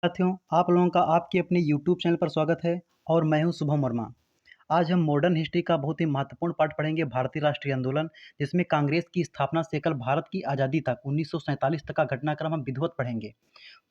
साथियों, आप लोगों का आपके अपने यूट्यूब चैनल पर स्वागत है और मैं हूं शुभम वर्मा। आज हम मॉडर्न हिस्ट्री का बहुत ही महत्वपूर्ण पाठ पढ़ेंगे, भारतीय राष्ट्रीय आंदोलन, जिसमें कांग्रेस की स्थापना से लेकर भारत की आज़ादी तक 1947 तक का घटनाक्रम हम विधिवत पढ़ेंगे।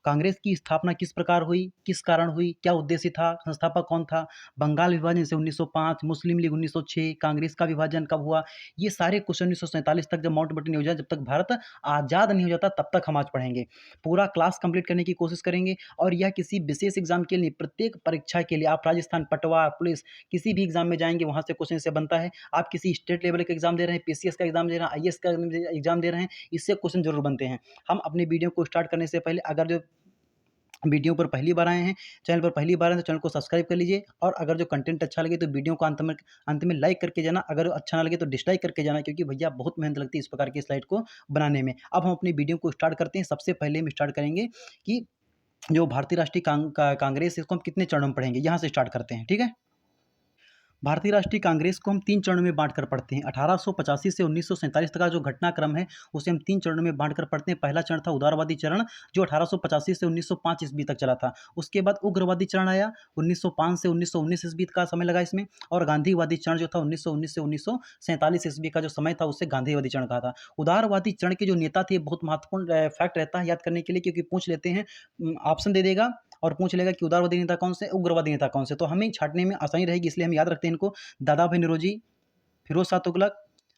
कांग्रेस की स्थापना किस प्रकार हुई, किस कारण हुई, क्या उद्देश्य था, संस्थापक कौन था, बंगाल विभाजन जैसे 1905, मुस्लिम लीग 1906, कांग्रेस का विभाजन कब हुआ, ये सारे क्वेश्चन 1947 तक जब माउंटबेटन नहीं हो जाए, जब तक भारत आज़ाद नहीं हो जाता, तब तक हम आज पढ़ेंगे। पूरा क्लास कंप्लीट करने की कोशिश करेंगे और यह किसी विशेष एग्जाम के लिए, प्रत्येक परीक्षा के लिए, आप राजस्थान, पटवा, पुलिस, किसी भी एग्जाम में जाएंगे वहाँ से क्वेश्चन से बनता है। आप किसी स्टेट लेवल का एग्जाम दे रहे हैं, पीसीएस का एग्जाम दे रहे हैं, आईएएस का एग्जाम दे रहे हैं, इससे क्वेश्चन जरूर बनते हैं। हम अपने वीडियो को स्टार्ट करने से पहले, अगर जो वीडियो पर पहली बार आए हैं, चैनल पर पहली बार हैं, तो चैनल को सब्सक्राइब कर लीजिए और अगर जो कंटेंट अच्छा लगे तो वीडियो को अंत में लाइक करके जाना, अगर अच्छा ना लगे तो डिसलाइक करके जाना, क्योंकि भैया बहुत मेहनत लगती है इस प्रकार की स्लाइड को बनाने में। अब हम अपनी वीडियो को स्टार्ट करते हैं। सबसे पहले हम स्टार्ट करेंगे कि जो भारतीय राष्ट्रीय कांग्रेस है, इसको हम कितने चरणों में पढ़ेंगे, यहाँ से स्टार्ट करते हैं, ठीक है। भारतीय राष्ट्रीय कांग्रेस को हम 3 चरणों में बाँट कर पढ़ते हैं। 1885 से 1947 तक का जो घटनाक्रम है, उसे हम 3 चरणों में बाँट कर पढ़ते हैं। पहला चरण था उदारवादी चरण, जो 1885 से 1905 ईस्वी तक चला था। उसके बाद उग्रवादी चरण आया, 1905 से 1919 ईस्वी का समय लगा इसमें। और गांधीवादी चरण जो था 1919 से 1947 ईस्वी का जो समय था, उसे गांधीवादी चरण कहा था। उदारवादी चरण के जो नेता थे, बहुत महत्वपूर्ण फैक्ट रहता है याद करने के लिए, क्योंकि पूछ लेते हैं, ऑप्शन दे देगा और पूछ लेगा कि उदारवादी नेता कौन से, उग्रवादी नेता कौन से, तो हमें छाँटने में आसानी रहेगी, इसलिए हम याद रखते हैं इनको। दादा भाई नौरोजी, फिरोज शाह तुगलक,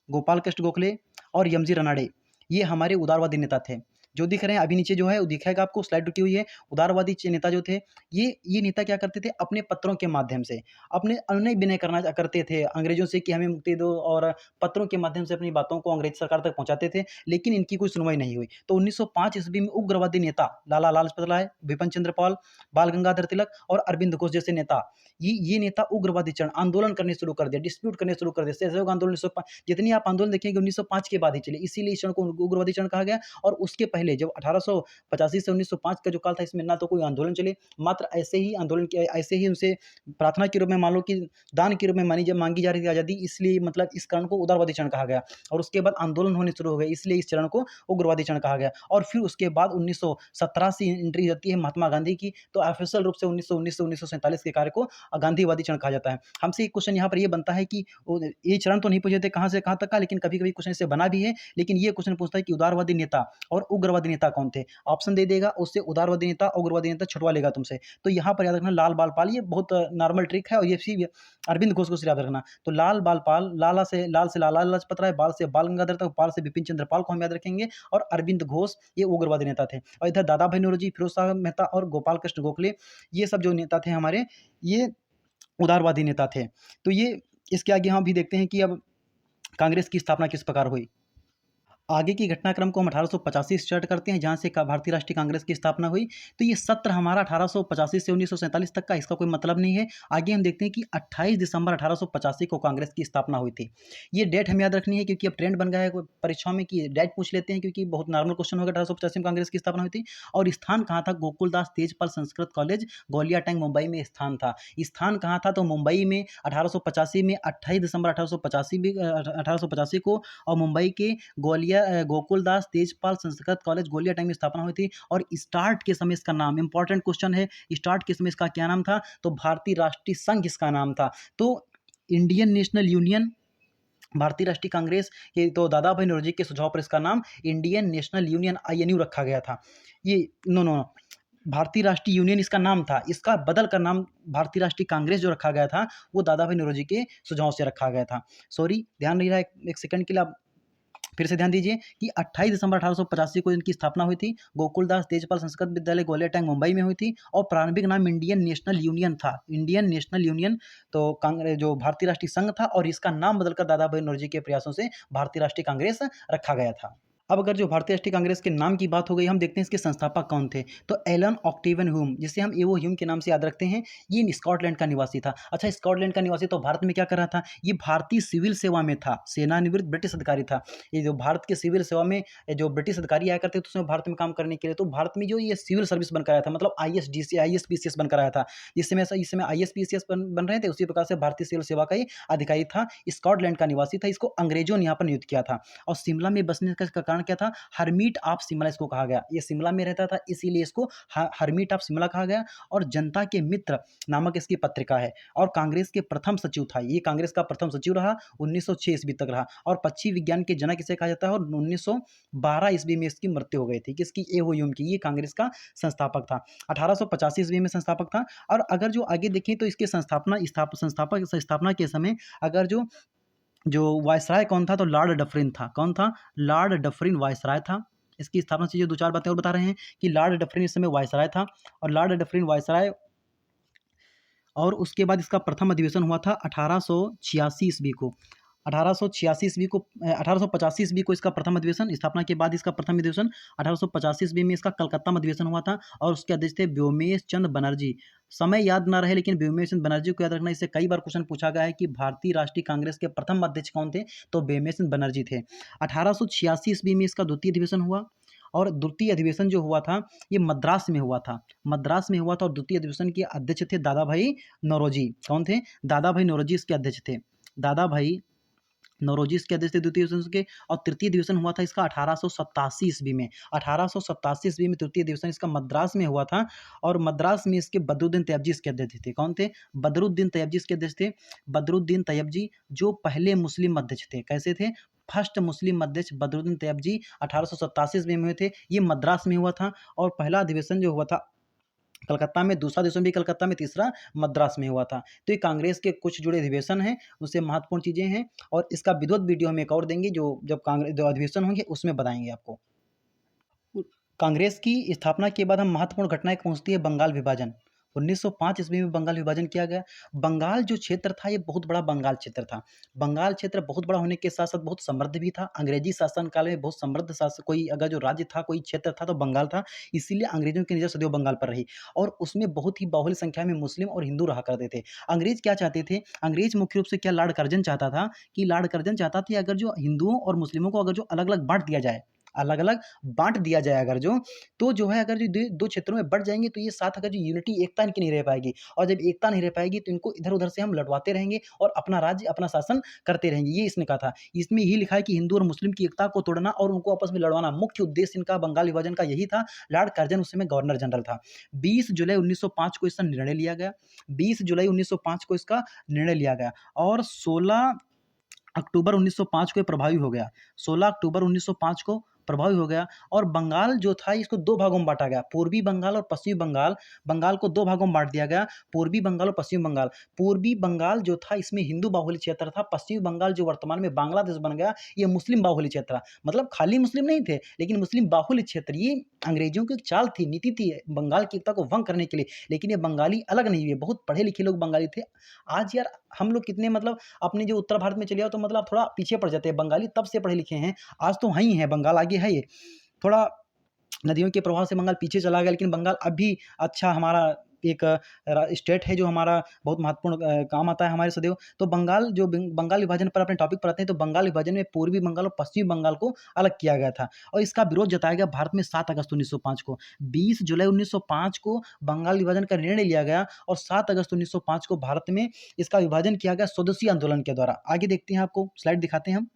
गोपाल कृष्ण गोखले और यमजी रनाडे, ये हमारे उदारवादी नेता थे। जो दिख रहे हैं अभी नीचे, जो है वो दिखेगा आपको, स्लाइड रुकी हुई है। उदारवादी नेता जो थे, ये नेता क्या करते थे, अपने पत्रों के माध्यम से अपने अनुनय विनय करना करते थे अंग्रेजों से कि हमें मुक्ति दो, और पत्रों के माध्यम से अपनी बातों को अंग्रेज सरकार तक पहुंचाते थे, लेकिन इनकी कोई सुनवाई नहीं हुई। तो 1905 ईस्वी में उग्रवादी नेता लाला लाजपत राय, बिपिन चंद्र पाल, बाल गंगाधर तिलक और अरविंद घोष जैसे नेता, ये नेता उग्रवादी चरण आंदोलन करने शुरू कर दिया, डिस्प्यूट करने शुरू कर दिया। सहयोग आंदोलन 1905, जितनी आप आंदोलन देखेंगे 1905 के बाद ही चले, इसीलिए इस चरण को उग्रवादी चरण कहा गया। और उसके पहले जब 1885 से 1905 का जो काल था, इसमें ना तो कोई आंदोलन चले, मात्र ऐसे ही आंदोलन किया, ऐसे ही उनसे प्रार्थना के रूप में, मान लो कि दान के रूप में मांगी जा रही थी आज़ादी, इसलिए मतलब इस चरण को उदारवादी चरण कहा गया। और उसके बाद आंदोलन होने शुरू हो गए, इसलिए इस चरण को उग्रवादी चरण कहा गया। और फिर उसके बाद 1917 से एंट्री होती है महात्मा गांधी की, तो ऑफिशियल रूप से 1919 से 1947 के कार्य को गांधीवादी चरण कहा जाता है। हमसे एक क्वेश्चन यहाँ पर ये बनता है कि ये चरण तो नहीं पूछे थे कहाँ से कहाँ तक का, लेकिन कभी कभी क्वेश्चन इससे बना भी है, लेकिन ये क्वेश्चन पूछता है कि उदारवादी नेता और उग्रवादी नेता कौन थे। ऑप्शन दे देगा, उससे उदारवादी नेता उग्रवादी नेता छुटवा लेगा तुमसे। तो यहाँ पर याद रखना लाल बाल पाल, ये बहुत नॉर्मल ट्रिक है, और ये अरविंद घोष को सिर्फ याद रखना। तो लाल बाल पाल, लाल से लाला लाजपत राय, बाल से बाल गंगाधर तक, पाल से बिपिन चंद्र पाल को हम याद रखेंगे, और अरविंद घोष ये उग्रवादी नेता थे। और इधर दादा भाई नौरोजी, फिरोज शाह मेहता और गोपाल कृष्ण गोखले, ये सब जो नेता थे हमारे, ये उदारवादी नेता थे। तो ये इसके आगे हम भी देखते हैं कि अब कांग्रेस की स्थापना किस प्रकार हुई। आगे की घटनाक्रम को हम 1885 से स्टार्ट करते हैं, जहाँ से भारतीय राष्ट्रीय कांग्रेस की स्थापना हुई। तो ये सत्र हमारा 1885 से 1947 तक का, इसका कोई मतलब नहीं है। आगे हम देखते हैं कि 28 दिसंबर 1885 को कांग्रेस की स्थापना हुई थी। ये डेट हमें याद रखनी है, क्योंकि अब ट्रेंड बन गया है परीक्षाओं में कि डेट पूछ लेते हैं, क्योंकि बहुत नॉर्मल क्वेश्चन होगा। 1885 में कांग्रेस की स्थापना हुई थी। और स्थान कहाँ था, गोकुलदास तेजपाल संस्कृत कॉलेज, गौलिया टैंक, मुंबई में स्थान था। स्थान कहाँ था, तो मुंबई में 1885 में 28 दिसंबर 1885 को, और मुंबई के गोकुलदास तेजपाल संस्कृत कॉलेज गोलिया टाइम में स्थापना हुई थी। और स्टार्ट के समय इसका नाम, इंपॉर्टेंट क्वेश्चन है, स्टार्ट के समय इसका क्या नाम था, तो भारतीय राष्ट्रीय संघ इसका नाम था। तो इंडियन नेशनल यूनियन, भारतीय राष्ट्रीय कांग्रेस के तो दादा भाई नौरोजी के सुझाव पर इसका नाम इंडियन नेशनल यूनियन आईएनयू रखा गया था। ये नो नो नो, भारतीय राष्ट्रीय यूनियन इसका नाम था, इसका बदल कर नाम भारतीय राष्ट्रीय कांग्रेस जो रखा गया था, वो दादा भाई नौरोजी के सुझाव से रखा गया था। सॉरी, ध्यान नहीं रहा, एक सेकंड के लिए आप फिर से ध्यान दीजिए कि 28 दिसंबर 1885 को इनकी स्थापना हुई थी। गोकुलदास तेजपाल संस्कृत विद्यालय गोलिया टैंक मुंबई में हुई थी, और प्रारंभिक नाम इंडियन नेशनल यूनियन था। इंडियन नेशनल यूनियन, तो कांग्रेस जो भारतीय राष्ट्रीय संघ था, और इसका नाम बदलकर दादा भाई नौरोजी के प्रयासों से भारतीय राष्ट्रीय कांग्रेस रखा गया था। अब अगर जो भारतीय राष्ट्रीय कांग्रेस के नाम की बात हो गई, हम देखते हैं इसके संस्थापक कौन थे। तो एलन ऑक्टेवियन ह्यूम, जिसे हम एवो ह्यूम के नाम से याद रखते हैं, ये स्कॉटलैंड का निवासी था। अच्छा, स्कॉटलैंड का निवासी तो भारत में क्या कर रहा था, ये भारतीय सिविल सेवा में था, सेवानिवृत्त ब्रिटिश अधिकारी था। ये जो भारत के सिविल सेवा में जो ब्रिटिश अधिकारी आया करते थे, उसमें भारत में काम करने के लिए, तो भारत में जो ये सिविल सर्विस बनकर आया था, मतलब ISPCS बनकर आया था। इस समय ISPCS बन रहे थे, उसी प्रकार से भारतीय सिविल सेवा का ही अधिकारी था। स्कॉटलैंड का निवासी था, इसको अंग्रेजों ने यहाँ पर नियुक्त किया था। और शिमला में बसने का कारण कारण क्या था, हरमीट ऑफ शिमला इसको कहा गया। ये शिमला में रहता था इसीलिए इसको हरमीट ऑफ शिमला कहा गया। और जनता के मित्र नामक इसकी पत्रिका है। और कांग्रेस के प्रथम सचिव था, ये कांग्रेस का प्रथम सचिव रहा, 1906 ईस्वी तक रहा। और पक्षी विज्ञान के जनक इसे कहा जाता है। और 1912 ईस्वी में इसकी मृत्यु हो गई थी, किसकी, एओयूएम की। ये कांग्रेस का संस्थापक था, 1885 ईस्वी में संस्थापक था। और अगर जो आगे देखें तो इसके स्थापना के समय अगर जो जो वायसराय कौन था, तो लॉर्ड डफरिन था। कौन था, लॉर्ड डफरिन वायसराय था। इसकी स्थापना से जो दो चार बातें और बता रहे हैं कि लॉर्ड डफरिन इस समय वायसराय था। और लॉर्ड डफरिन वायसराय, और उसके बाद इसका प्रथम अधिवेशन हुआ था 1886 ईस्वी को। 1886 ईस्वी को 1885 ईस्वी को इसका प्रथम अधिवेशन, स्थापना के बाद इसका प्रथम अधिवेशन 1885 ईस्वी में इसका कलकत्ता में अधिवेशन हुआ था। और उसके अध्यक्ष थे व्योमेश चंद्र बनर्जी। समय याद ना रहे लेकिन व्योमेश चंद्र बनर्जी को याद रखना, इससे कई बार क्वेश्चन पूछा गया है कि भारतीय राष्ट्रीय कांग्रेस के प्रथम अध्यक्ष कौन थे, तो व्योमेश चंद्र बनर्जी थे। 1886 ईस्वी में इसका द्वितीय अधिवेशन हुआ। और द्वितीय अधिवेशन जो हुआ था ये मद्रास में हुआ था, मद्रास में हुआ था। और द्वितीय अधिवेशन के अध्यक्ष थे दादा भाई नौरोजी। कौन थे, दादा भाई नौरोजी इसके अध्यक्ष थे। दादा भाई नौरोजी इसके अध्यक्ष थे द्वितीय अधिवेशन के। और तृतीय अधिवेशन हुआ था इसका 1887 ईस्वी में। 1887 ईस्वी में तृतीय अधिवेशन इसका मद्रास में हुआ था। और मद्रास में इसके बदरुद्दीन तैयबजी इसके अध्यक्ष थे। कौन थे, बदरुद्दीन तैयबजी इसके अध्यक्ष थे। बदरुद्दीन तैयबजी जो पहले मुस्लिम अध्यक्ष थे, कैसे थे, फर्स्ट मुस्लिम अध्यक्ष बदरुद्दीन तैयबजी 1887 ईस्वी में हुए थे। ये मद्रास में हुआ था। और पहला अधिवेशन जो हुआ था कलकत्ता में, दूसरा अधिवेशन भी कलकत्ता में, तीसरा मद्रास में हुआ था। तो ये कांग्रेस के कुछ जुड़े अधिवेशन हैं, उससे महत्वपूर्ण चीज़ें हैं। और इसका विधिवत वीडियो हम एक और देंगे, जो जब कांग्रेस जो अधिवेशन होंगे उसमें बताएंगे आपको। कांग्रेस की स्थापना के बाद हम महत्वपूर्ण घटना एक पहुंचती है, बंगाल विभाजन। 1905 ईस्वी में बंगाल विभाजन किया गया। बंगाल जो क्षेत्र था ये बहुत बड़ा बंगाल क्षेत्र था। बंगाल क्षेत्र बहुत बड़ा होने के साथ साथ बहुत समृद्ध भी था। अंग्रेजी शासन काल में बहुत समृद्ध शासन, कोई अगर जो राज्य था, कोई क्षेत्र था तो बंगाल था। इसीलिए अंग्रेजों की नज़र सदैव बंगाल पर रही। और उसमें बहुत ही बाहुल्य संख्या में मुस्लिम और हिंदू रहा करते थे। अंग्रेज क्या चाहते थे, अंग्रेज मुख्य रूप से क्या, लॉर्ड कर्जन चाहता था कि लॉर्ड कर्जन चाहता था अगर जो हिंदुओं और मुस्लिमों को अगर जो अलग अलग बांट दिया जाए, अलग अलग बांट दिया जाए अगर जो, तो जो है अगर जो दो क्षेत्रों में बढ़ जाएंगे तो ये साथ अगर जो यूनिटी, एकता इनकी नहीं रह पाएगी। और जब एकता नहीं रह पाएगी तो इनको इधर उधर से हम लड़वाते रहेंगे और अपना राज्य, अपना शासन करते रहेंगे। ये इसने कहा था। इसमें यही लिखा है कि हिंदू और मुस्लिम की एकता को तोड़ना और उनको आपस में लड़वाना मुख्य उद्देश्य इनका बंगाल विभाजन का यही था। लॉर्ड कर्जन उस समय गवर्नर जनरल था। 20 जुलाई 1905 को इसका निर्णय लिया गया। 20 जुलाई 1905 को इसका निर्णय लिया गया। और 16 अक्टूबर 1905 को ये प्रभावी हो गया। 16 अक्टूबर 1905 को प्रभावी हो गया। और बंगाल जो था इसको दो भागों में बांटा गया, पूर्वी बंगाल और पश्चिमी बंगाल। बंगाल को दो भागों में बांट दिया गया, पूर्वी बंगाल और पश्चिमी बंगाल। पूर्वी बंगाल जो था इसमें हिंदू बाहुल्य क्षेत्र था। पश्चिमी बंगाल जो वर्तमान में बांग्लादेश बन गया, ये मुस्लिम बाहुल्य क्षेत्र था। मतलब खाली मुस्लिम नहीं थे लेकिन मुस्लिम बाहुल्य क्षेत्र। ये अंग्रेजों की एक चाल थी, नीति थी बंगाल की एकता को भंग करने के लिए। लेकिन ये बंगाली अलग नहीं हुए, बहुत पढ़े लिखे लोग बंगाली थे। आज यार हम लोग कितने मतलब अपने जो उत्तर भारत में चले जाओ तो मतलब थोड़ा पीछे पड़ जाते हैं। बंगाली तब से पढ़े लिखे हैं, आज तो हैं ही हैं, बंगाल आगे है। ये थोड़ा नदियों के प्रभाव से बंगाल पीछे चला गया, लेकिन बंगाल अभी अच्छा हमारा एक स्टेट है जो हमारा बहुत महत्वपूर्ण काम आता है हमारे सदैव। तो बंगाल जो बंगाल विभाजन पर अपने टॉपिक पर आते हैं, तो बंगाल विभाजन में पूर्वी बंगाल और पश्चिमी बंगाल को अलग किया गया था। और इसका विरोध जताया गया भारत में 7 अगस्त 1905 को। 20 जुलाई 1905 को बंगाल विभाजन का निर्णय लिया गया। और 7 अगस्त 1905 को भारत में इसका विभाजन किया गया स्वदेशी आंदोलन के द्वारा। आगे देखते हैं, आपको स्लाइड दिखाते हैं हम।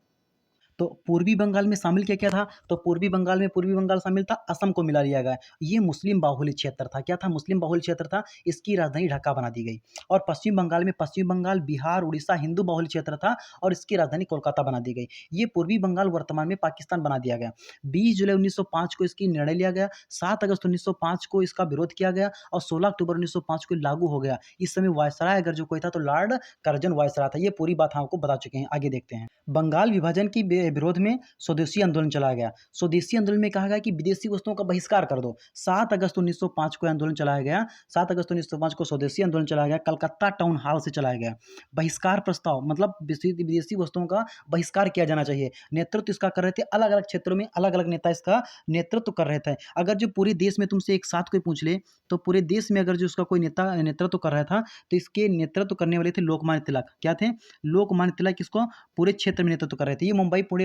तो पूर्वी बंगाल में शामिल क्या क्या था, तो पूर्वी बंगाल में पूर्वी बंगाल शामिल था, असम को मिला लिया गया। ये मुस्लिम बाहुल्य क्षेत्र था। क्या था, मुस्लिम बाहुल्य क्षेत्र था। इसकी राजधानी ढाका बना दी गई। और पश्चिम बंगाल में पश्चिम बंगाल, बिहार, उड़ीसा हिंदू बाहुल्य क्षेत्र था और इसकी राजधानी कोलकाता बना दी गई। ये पूर्वी बंगाल वर्तमान में पाकिस्तान बना दिया गया। 20 जुलाई 1905 को इसकी निर्णय लिया गया। 7 अगस्त 1905 को इसका विरोध किया गया और 16 अक्टूबर 1905 को लागू हो गया। इस समय वायसराय अगर जो कोई था तो लॉर्ड कर्जन वायसराय था। ये पूरी बात हम आपको बता चुके हैं। आगे देखते हैं। बंगाल विभाजन की विरोध में स्वदेशी आंदोलन चलाया गया। स्वदेशी आंदोलन में कहा गया कि विदेशी वस्तुओं का बहिष्कार कर दो। 7 अगस्त 1905 को आंदोलन चलाया गया। 7 अगस्त 1905 को स्वदेशी आंदोलन चलाया गया, कलकत्ता टाउन हॉल से चलाया गया। बहिष्कार प्रस्ताव मतलब विदेशी वस्तुओं का बहिष्कार किया जाना चाहिए। नेतृत्व इसका कर रहे थे, अलग अलग क्षेत्रों में अलग अलग नेता इसका नेतृत्व कर रहे थे। अगर जो पूरे देश में तुमसे एक साथ कोई पूछ ले तो पूरे देश में अगर जो उसका कोई नेता नेतृत्व कर रहा था तो इसके नेतृत्व करने वाले थे लोकमान्य तिलक। क्या थे, लोकमान्य तिलक इसको पूरे क्षेत्र में नेतृत्व कर रहे थे। ये मुंबई, पुणे,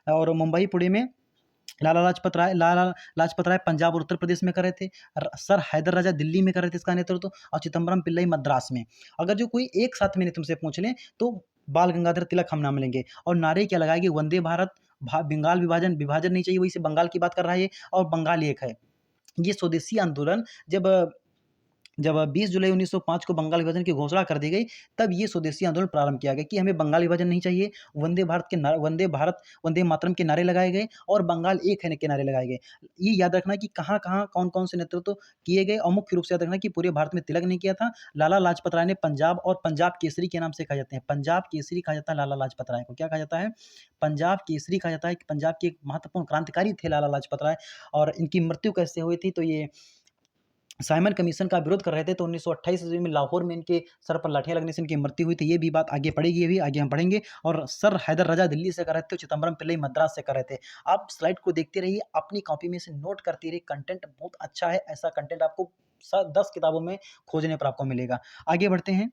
और मुंबई पुणे में लाला लाजपत राय पंजाब और उत्तर प्रदेश में कर रहे थे। सर हैदर राजा दिल्ली में कर रहे थे इसका नेतृत्व। और चिदम्बरम पिल्लई मद्रास में। अगर जो कोई एक साथ मैंने तुमसे पूछ लें तो बाल गंगाधर तिलक हम नाम लेंगे। और नारे क्या लगाएंगे, वंदे भारत बंगाल विभाजन विभाजन नहीं चाहिए, वही से बंगाल की बात कर रहा है ये, और बंगाल एक है। ये स्वदेशी आंदोलन जब जब 20 जुलाई 1905 को बंगाल विभाजन की घोषणा कर दी गई, तब ये स्वदेशी आंदोलन प्रारंभ किया गया कि हमें बंगाल विभाजन नहीं चाहिए। वंदे भारत, वंदे मातरम के नारे लगाए गए और बंगाल एक है के नारे लगाए गए। ये याद रखना कि कहाँ-कहाँ, कौन-कौन से नेतृत्व किए गए, और मुख्य रूप से याद रखना कि पूरे भारत में तिलक ने किया था। लाला लाजपत राय ने पंजाब, और पंजाब केसरी के नाम से कहा जाते हैं। पंजाब केसरी कहा जाता है लाला लाजपत राय को। क्या कहा जाता है? पंजाब केसरी कहा जाता है कि पंजाब के एक महत्वपूर्ण क्रांतिकारी थे लाला लाजपत राय। और इनकी मृत्यु कैसे हुई थी? तो ये साइमन कमीशन का विरोध कर रहे थे, तो 1928 ईस्वी में लाहौर में इनके सर पर लाठियाँ लगने से इनकी मृत्यु हुई थी। ये भी बात आगे पड़ेगी, ये भी आगे हम पढ़ेंगे। और सर हैदर राजा दिल्ली से कर रहे थे, चिदम्बरम पिल्लई मद्रास से कर रहे थे। आप स्लाइड को देखते रहिए, अपनी कॉपी में से नोट करते रहिए। कंटेंट बहुत अच्छा है, ऐसा कंटेंट आपको 10 किताबों में खोजने पर आपको मिलेगा। आगे बढ़ते हैं।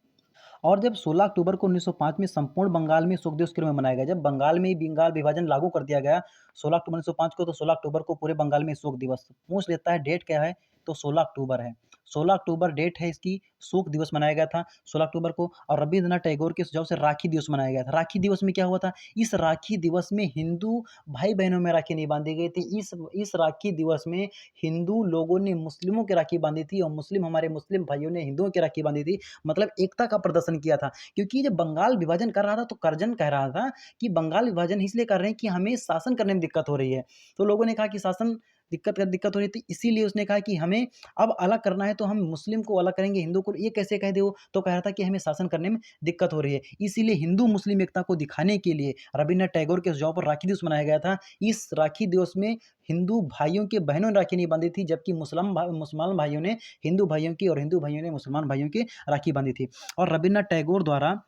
और जब 16 अक्टूबर को 1905 में संपूर्ण बंगाल में शोक दिवस के रूप में मनाया गया, जब बंगाल में बंगाल विभाजन लागू कर दिया गया 16 अक्टूबर 1905 को, तो 16 अक्टूबर को पूरे बंगाल में शोक दिवस पूछ लेता है। डेट क्या है? तो 16 अक्टूबर है। 16 अक्टूबर डेट है इसकी, शोक दिवस मनाया गया था 16 अक्टूबर को। और रविंद्रनाथ टैगोर के सुझाव से राखी दिवस मनाया गया था। राखी दिवस में क्या हुआ था? इस राखी दिवस में हिंदू भाई बहनों में राखी नहीं बांधी गई थी। इस राखी दिवस में हिंदू लोगों ने मुस्लिमों की राखी बांधी थी, और हमारे मुस्लिम भाइयों ने हिंदुओं की राखी बांधी थी। मतलब एकता का प्रदर्शन किया था। क्योंकि जब बंगाल विभाजन कर रहा था, तो करजन कह रहा था कि बंगाल विभाजन इसलिए कर रहे हैं कि हमें शासन करने में दिक्कत हो रही है। तो लोगों ने कहा कि शासन दिक्कत हो रही थी, इसीलिए उसने कहा कि हमें अब अलग करना है, तो हम मुस्लिम को अलग करेंगे, हिंदू को। ये कैसे कह दे वो? तो कह रहा था कि हमें शासन करने में दिक्कत हो रही है। इसीलिए हिंदू मुस्लिम एकता को दिखाने के लिए रविन्द्रनाथ टैगोर के सुझाव पर राखी दिवस मनाया गया था। इस राखी दिवस में हिंदू भाइयों के बहनों ने राखी नहीं बांधी थी, जबकि मुसलमान भाइयों ने हिंदू भाइयों की, और हिंदू भाइयों ने मुसलमान भाइयों की राखी बांधी थी। और रविन्द्रनाथ टैगोर द्वारा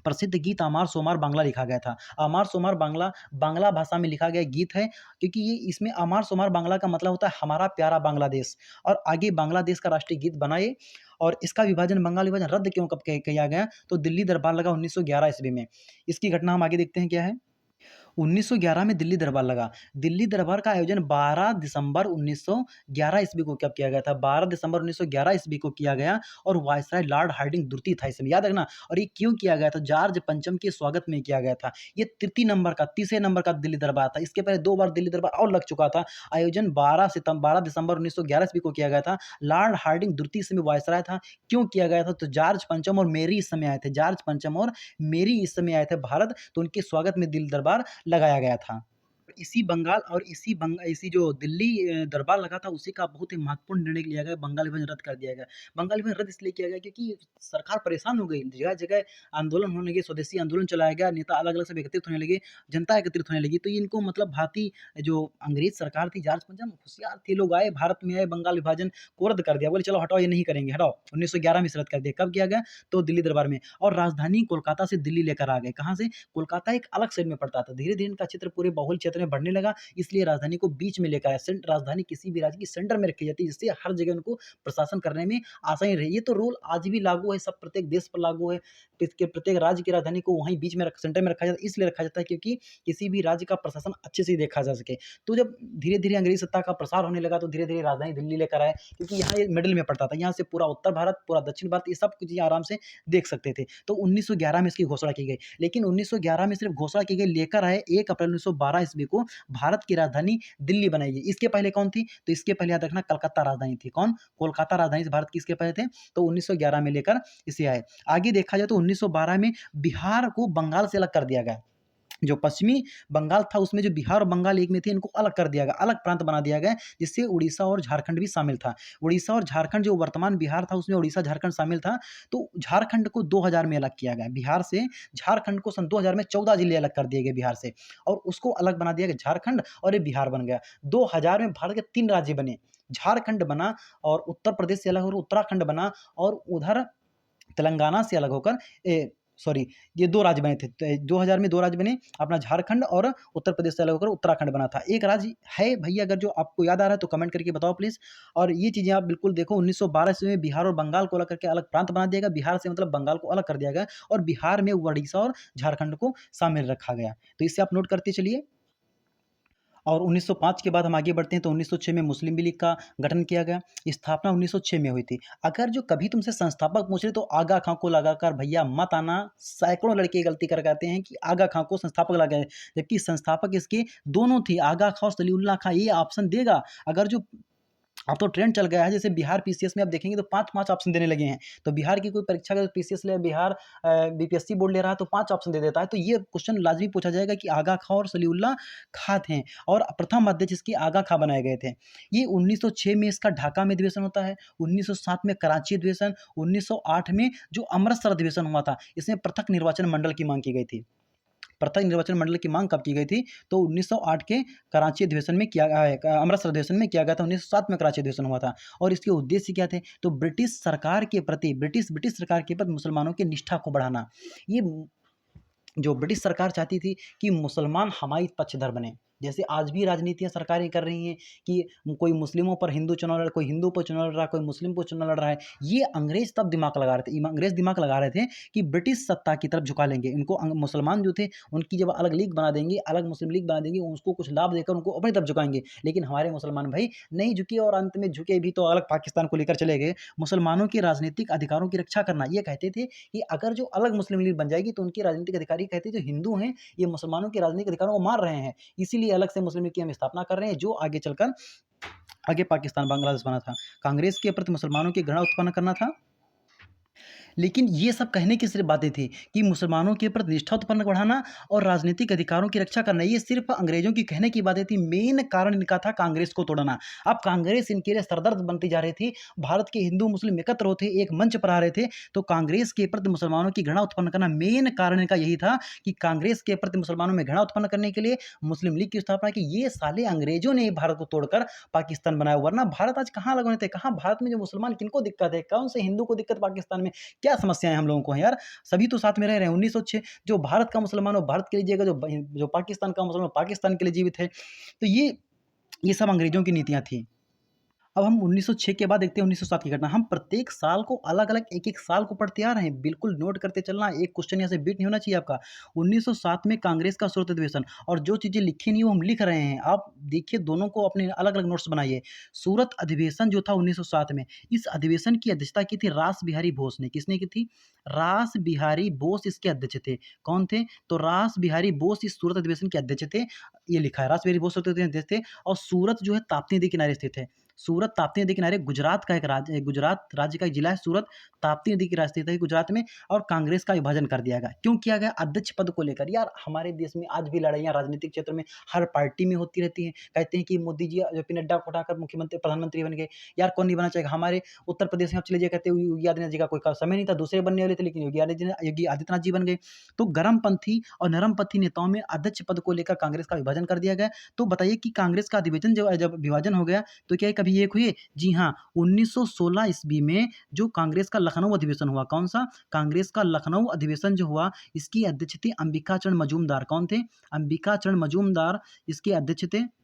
प्रसिद्ध गीत आमार सोमार बांग्ला लिखा गया था। आमार सोमार बांग्ला बांग्ला भाषा में लिखा गया गीत है, क्योंकि ये इसमें आमार सोमार बांग्ला का मतलब होता है हमारा प्यारा बांग्लादेश। और आगे बांग्लादेश का राष्ट्रीय गीत बनाए। और इसका विभाजन, बंगाल विभाजन रद्द क्यों कब किया गया? तो दिल्ली दरबार लगा 1911 ईस्वी में। इसकी घटना हम आगे देखते हैं क्या है। 1911 में दिल्ली दरबार लगा। दिल्ली दरबार का आयोजन 12 दिसंबर 1911 ईस्वी को कब किया गया था? 12 दिसंबर 1911 ईस्वी को किया गया, और वायसराय लॉर्ड हार्डिंग द्वितीय था इसमें, याद रखना। और ये क्यों किया गया था? जॉर्ज पंचम के स्वागत में किया गया था। ये तीसरे नंबर का दिल्ली दरबार था। इसके पहले 2 बार दिल्ली दरबार और लग चुका था। आयोजन 12 दिसंबर 1911 ईस्वी को किया गया था। लॉर्ड हार्डिंग द्वितीय इस समय वायसराय था। क्यों किया गया था? तो जॉर्ज पंचम और मेरी इस समय आए थे। जॉर्ज पंचम और मेरी इस समय आए थे भारत, तो उनके स्वागत में दिल्ली दरबार लगाया गया था। इसी बंगाल और इसी जो दिल्ली दरबार लगा था, उसी का बहुत ही महत्वपूर्ण निर्णय लिया गया, बंगाल विभाजन रद्द कर दिया गया। बंगाल विभाजन रद्द इसलिए किया गया क्योंकि सरकार परेशान हो गई, जगह-जगह आंदोलन होने लगे, स्वदेशी आंदोलन चलाया गया, नेता अलग-अलग सब एकत्रित होने लगे, जनता एकत्रित होने लगी। तो इनको मतलब भारतीय जो अंग्रेज सरकार थी, जॉर्ज पंचम होशियार थे, लोग आए भारत में आए, बंगाल विभाजन को रद्द कर दिया। बोले चलो हटाओ, ये नहीं करेंगे, हटाओ। 1911 में इसे रद्द कर दिया। कब किया गया? तो दिल्ली दरबार में। और राजधानी कोलकाता से दिल्ली लेकर आ गए। कहाँ से? कोलकाता एक अलग साइड में पड़ता था। धीरे-धीरे इनका क्षेत्र पूरे बाहुल क्षेत्र में बढ़ने लगा, इसलिए राजधानी को बीच में लेकर आए। राजधानी किसी भी राज्य की सेंटर में रखी जाती है, जिससे हर जगह उनको प्रशासन करने में आसानी रही। ये तो रूल आज भी लागू है, सब प्रत्येक देश पर लागू है। प्रत्येक राज्य की राजधानी को वहीं बीच में सेंटर में रखा जाता है, इसलिए रखा जाता है क्योंकि किसी भी राज्य का प्रशासन अच्छे से देखा जा सके। तो जब धीरे-धीरे अंग्रेजी सत्ता का प्रसार होने लगा, तो धीरे-धीरे राजधानी दिल्ली लेकर आए, क्योंकि यहाँ ये मिडल में पड़ता था। यहाँ से पूरा उत्तर भारत, पूरा दक्षिण भारत, ये सब कुछ ये आराम से देख सकते थे। तो 1911 में इसकी घोषणा की गई। लेकिन 1911 में सिर्फ घोषणा की गई, लेकर आए 1 अप्रैल 1912 ईस्वी को भारत की राजधानी दिल्ली बनाई गई। इसके पहले कौन थी? तो इसके पहले याद रखना कलकत्ता राजधानी थी। कौन? कोलकाता राजधानी भारत की इसके पहले थे। तो 1911 में लेकर इसे आए। आगे देखा जाए तो 1912 में बिहार को बंगाल से अलग कर दिया गया। जो पश्चिमी बंगाल था, उसमें जो बिहार और बंगाल एक में थे, इनको अलग कर दिया गया, अलग प्रांत बना दिया गया, जिससे उड़ीसा और झारखंड भी शामिल था। उड़ीसा और झारखंड, जो वर्तमान बिहार था, उसमें उड़ीसा झारखंड शामिल था। तो झारखंड को 2000 में अलग किया गया। बिहार से झारखंड को सन 2000 में 14 जिले अलग कर दिए गए बिहार से, और उसको अलग बना दिया गया झारखंड, और ये बिहार बन गया। 2000 में भारत के 3 राज्य बने। झारखंड बना, और उत्तर प्रदेश से अलग होकर उत्तराखंड बना, और उधर तेलंगाना से अलग होकर सॉरी, ये 2 राज्य बने थे। 2000 में 2 राज्य बने, अपना झारखंड और उत्तर प्रदेश से अलग होकर उत्तराखंड बना था। एक राज्य है भैया, अगर जो आपको याद आ रहा है तो कमेंट करके बताओ प्लीज़। और ये चीज़ें आप बिल्कुल देखो, 1912 ईस्वी में बिहार और बंगाल को अलग करके अलग प्रांत बना दिया गया। बिहार से मतलब बंगाल को अलग कर दिया गया, और बिहार में उड़ीसा और झारखंड को शामिल रखा गया। तो इसे आप नोट करते चलिए। और 1905 के बाद हम आगे बढ़ते हैं तो 1906 में मुस्लिम लीग का गठन किया गया। स्थापना 1906 में हुई थी। अगर जो कभी तुमसे संस्थापक पूछ रहे तो आगा खां को लगाकर भैया मत आना। सैकड़ों लड़के गलती कर आते हैं कि आगा खां को संस्थापक लगाए, जबकि संस्थापक इसके दोनों थे, आगा खां और सलीउल्लाह खां। ये ऑप्शन देगा। अगर जो अब तो ट्रेंड चल गया है, जैसे बिहार पीसीएस में आप देखेंगे तो 5-5 ऑप्शन देने लगे हैं। तो बिहार की कोई परीक्षा का पीसीएस ले, बिहार बीपीएससी बोर्ड ले रहा है तो 5 ऑप्शन दे देता है। तो ये क्वेश्चन लाज़मी पूछा जाएगा कि आगा खां और सलीउल्लाह खां थे, और प्रथम अध्यक्ष इसके आगा खां बनाए गए थे। ये 1906 में इसका ढाका में अधिवेशन होता है, 1907 में कराची अधिवेशन, 1908 में जो अमृतसर अधिवेशन हुआ था, इसमें पृथक निर्वाचन मंडल की मांग की गई थी। पृथक निर्वाचन मंडल की मांग कब की गई थी? तो 1908 के कराची अधिवेशन में किया अमृतसर अधिवेशन में किया गया था। 1907 में कराची अधिवेशन हुआ था। और इसके उद्देश्य क्या थे? तो ब्रिटिश सरकार के प्रति, ब्रिटिश सरकार के प्रति मुसलमानों की निष्ठा को बढ़ाना। ये जो ब्रिटिश सरकार चाहती थी कि मुसलमान हमारे पक्षधर बने। जैसे आज भी राजनीतियाँ सरकारें कर रही हैं कि कोई मुस्लिमों पर हिंदू चुनाव लड़, कोई हिंदू पर चुनाव लड़ रहा है, कोई मुस्लिम पर चुनाव लड़ रहा है। ये अंग्रेज तब दिमाग लगा रहे थे, अंग्रेज दिमाग लगा रहे थे कि ब्रिटिश सत्ता की तरफ झुका लेंगे इनको। मुसलमान जो थे उनकी जब अलग लीग बना देंगे, अलग मुस्लिम लीग बना देंगे, उसको कुछ लाभ देकर उनको अपनी तरफ झुकाएंगे। लेकिन हमारे मुसलमान भाई नहीं झुके, और अंत में झुके भी तो अलग पाकिस्तान को लेकर चले गए। मुसलमानों के राजनीतिक अधिकारों की रक्षा करना, ये कहते थे कि अगर जो अलग मुस्लिम लीग बन जाएगी तो उनके राजनीतिक अधिकारी कहते जो हिंदू हैं ये मुसलमानों के राजनीतिक अधिकारों को मार रहे हैं, इसीलिए अलग से मुस्लिम लीग की हम स्थापना कर रहे हैं, जो आगे चलकर आगे पाकिस्तान बांग्लादेश बना था। कांग्रेस के प्रति मुसलमानों की घृणा उत्पन्न करना था। लेकिन ये सब कहने की सिर्फ बातें थी कि मुसलमानों के प्रति निष्ठा उत्पन्न बढ़ाना और राजनीतिक अधिकारों की रक्षा करना, ये सिर्फ अंग्रेजों की कहने की बातें थी। मेन कारण इनका था कांग्रेस को तोड़ना। अब कांग्रेस इनके लिए सरदर्द बनती जा रही थी। भारत के हिंदू मुस्लिम एकत्र होते, एक मंच पर आ रहे थे, तो कांग्रेस के प्रति मुसलमानों की घृणा उत्पन्न करना मेन कारण इनका यही था कि कांग्रेस के प्रति मुसलमानों में घृणा उत्पन्न करने के लिए मुस्लिम लीग की स्थापना की। ये साले अंग्रेजों ने भारत को तोड़कर पाकिस्तान बनाया, वरना भारत आज कहाँ अलग होने थे? कहाँ भारत में जो मुसलमान किनको दिक्कत है? कौन से हिंदू को दिक्कत पाकिस्तान में? क्या समस्याएं हम लोगों को हैं यार? सभी तो साथ में रह रहे हैं। 1906 जो भारत का मुसलमान हो भारत के लिए जिएगा, जो पाकिस्तान का मुसलमान पाकिस्तान के लिए जीवित है। तो ये सब अंग्रेजों की नीतियां थी। अब हम 1906 के बाद देखते हैं 1907 की घटना। हम प्रत्येक साल को अलग-अलग एक-एक साल को पढ़ते आ रहे हैं। बिल्कुल नोट करते चलना, एक क्वेश्चन यहाँ से बीट नहीं होना चाहिए आपका। 1907 में कांग्रेस का सूरत अधिवेशन, और जो चीज़ें लिखी नहीं वो हम लिख रहे हैं। आप देखिए, दोनों को अपने अलग-अलग नोट्स बनाइए। सूरत अधिवेशन जो था 1907 में, इस अधिवेशन की अध्यक्षता की थी रास बिहारी बोस ने। किसने की थी? रास बिहारी बोस इसके अध्यक्ष थे। कौन थे? तो रास बिहारी बोस इस सूरत अधिवेशन के अध्यक्ष थे। ये लिखा है, रास बिहारी बोस सूरत अधिवेशन अध्यक्ष थे। और सूरत जो है ताप्ती नदी किनारे स्थित है। सूरत ताप्ती नदी किनारे गुजरात का एक राज्य, गुजरात राज्य का एक जिला है सूरत, ताप्ती नदी के किनारे स्थित है गुजरात में। और कांग्रेस का विभाजन कर दिया गया। क्यों किया गया? अध्यक्ष पद को लेकर। यार हमारे देश में आज भी लड़ाइयाँ राजनीतिक क्षेत्र में हर पार्टी में होती रहती हैं। कहते हैं कि मोदी जी जेपी नड्डा को हटाकर मुख्यमंत्री प्रधानमंत्री बन गए। यार कौन नहीं बना चाहेगा? हमारे उत्तर प्रदेश में आप चले जाइए, कहते हैं योगी आदित्यनाथ जी का कोई समय नहीं था, दूसरे बनने वाले थे, लेकिन योगी आदित्यनाथ जी बन गए। तो गर्मपंथी और नरमपंथी नेताओं में अध्यक्ष पद को लेकर कांग्रेस का विभाजन कर दिया गया। तो बताइए कि कांग्रेस का अधिवेशन जब विभाजन हो गया तो क्या ये कभी एक हुए? जी हाँ, 1916 ईस्वी में जो कांग्रेस का लखनऊ अधिवेशन हुआ। कौन सा? कांग्रेस का लखनऊ अधिवेशन जो हुआ, इसकी अध्यक्ष थे अंबिकाचरण मजूमदार। कौन थे? अंबिकाचरण मजूमदार इसके अध्यक्ष थे।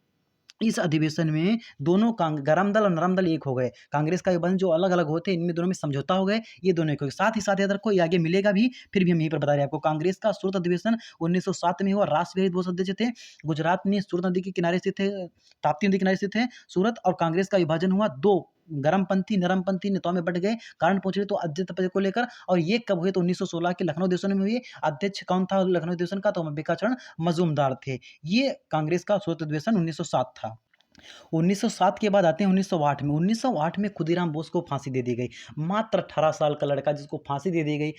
इस अधिवेशन में दोनों गरम दल और नरम दल एक हो गए। कांग्रेस का विभाजन जो अलग-अलग होते हैं, इनमें दोनों में समझौता हो गए, ये दोनों एक हो गए। साथ ही साथ याद रखो, ये आगे मिलेगा भी, फिर भी हम यहीं पर बता रहे हैं आपको। कांग्रेस का सूरत अधिवेशन 1907 में हुआ, रास बिहारी बोस अध्यक्ष थे। गुजरात में सूरत नदी के किनारे स्थित थे, ताप्ती नदी के किनारे स्थित है सूरत। और कांग्रेस का विभाजन हुआ, दो गरमपंथी नरमपंथी नेताओं में बट गए। कारण पूछ रहे तो अध्यक्ष पद को लेकर। और ये कब हुए? तो 1916 के लखनऊ अधिवेशन में हुए। अध्यक्ष कौन था लखनऊ अधिवेशन का? तो अंबिकाचरण मजूमदार थे। ये कांग्रेस का सूरत अधिवेशन 1907 था। 1907 के बाद आते हैं 1908 में। 1908 में खुदीराम बोस को फांसी दे दी गई। मात्र 18 साल का लड़का जिसको फांसी दे दी गई।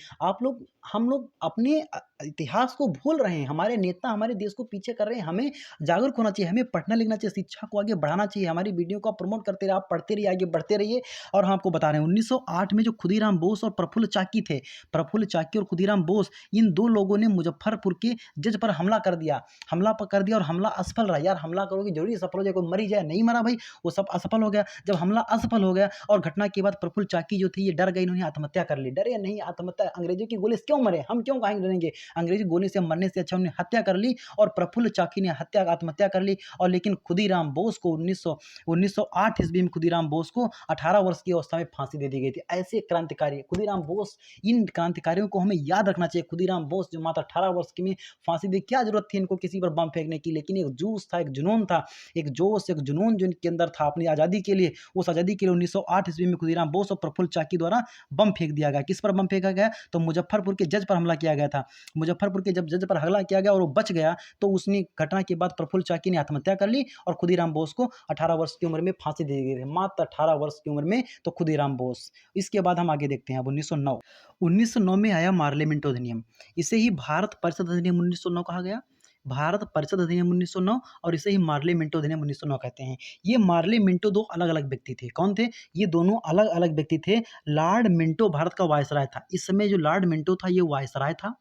हम लोग अपने इतिहास को भूल रहे हैं। हमारे नेता हमारे देश को पीछे कर रहे हैं। हमें जागरूक होना चाहिए, हमें पढ़ना लिखना चाहिए, शिक्षा को आगे बढ़ाना चाहिए। हमारी वीडियो को आप प्रमोट करते रहिए, आप पढ़ते रहिए, आगे बढ़ते रहिए। और हम आपको बता रहे हैं 1908 में जो खुदीराम बोस और प्रफुल्ल चाकी थे, प्रफुल्ल चाकी और खुदीराम बोस, इन दो लोगों ने मुजफ्फरपुर के जज पर हमला कर दिया। और हमला असफल रहा। यार हमला करोगे जरूरी सफल हो जाए, कोई मर ही जाए गया, नहीं मरा भाई, वो सब असफल हो गया। जब हमला असफल हो गया और घटना के बाद प्रफुल्ल चाकी जो थे ये डर गए, इन्होंने आत्महत्या कर ली। डरे नहीं, आत्महत्या, अंग्रेजों की गोली से क्यों मरे, हम क्यों काहे डरेंगे, अंग्रेजी गोली से मरने से अच्छा उन्होंने हत्या कर ली और प्रफुल्ल चाकी ने आत्महत्या कर ली। और लेकिन खुदीराम बोस को 1908 ईस्वी में खुदीराम बोस को 18 वर्ष की अवस्था में फांसी दे दी गई थी। ऐसे क्रांतिकारी खुदीराम बोस, इन क्रांतिकारियों को हमें याद रखना चाहिए। खुदीराम बोस जो मात्र 18 वर्ष की में फांसी दी, क्या जरूरत थी इनको किसी पर बम फेंकने की, लेकिन एक जोश था, एक जुनून था, एक जोश, एक जुनून जो इनके अंदर था अपनी आज़ादी के लिए। उस आज़ादी के लिए 1908 ईस्वी में खुदीराम बोस और प्रफुल्ल चाकी द्वारा बम फेंक दिया गया। किस पर बम फेंका गया, तो मुजफ्फरपुर के जज पर हमला किया गया था। मुजफ्फरपुर के जब जज पर हमला किया गया और वो बच गया, तो उसने घटना के बाद प्रफुल्ल चाकी ने आत्महत्या कर ली और खुदीराम बोस को 18 वर्ष की उम्र में फांसी दे दी गई थी, मात्र 18 वर्ष की उम्र में, तो खुदीराम बोस। इसके बाद हम आगे देखते हैं अब 1909। 1909 में आया मार्लियामेंटो अधिनियम। इसे ही भारत परिषद अधिनियम 1909 कहा गया। भारत परिषद अधिनियम 1909 और इसे ही मार्लियामेंटो अधिनियम 1909 कहते हैं। ये मार्लियामेंटो दो अलग-अलग व्यक्ति थे। कौन थे? ये दोनों अलग-अलग व्यक्ति थे। लॉर्ड मिंटो भारत का वायसराय था। इस समय जो लॉर्ड मिंटो था ये वायसराय था।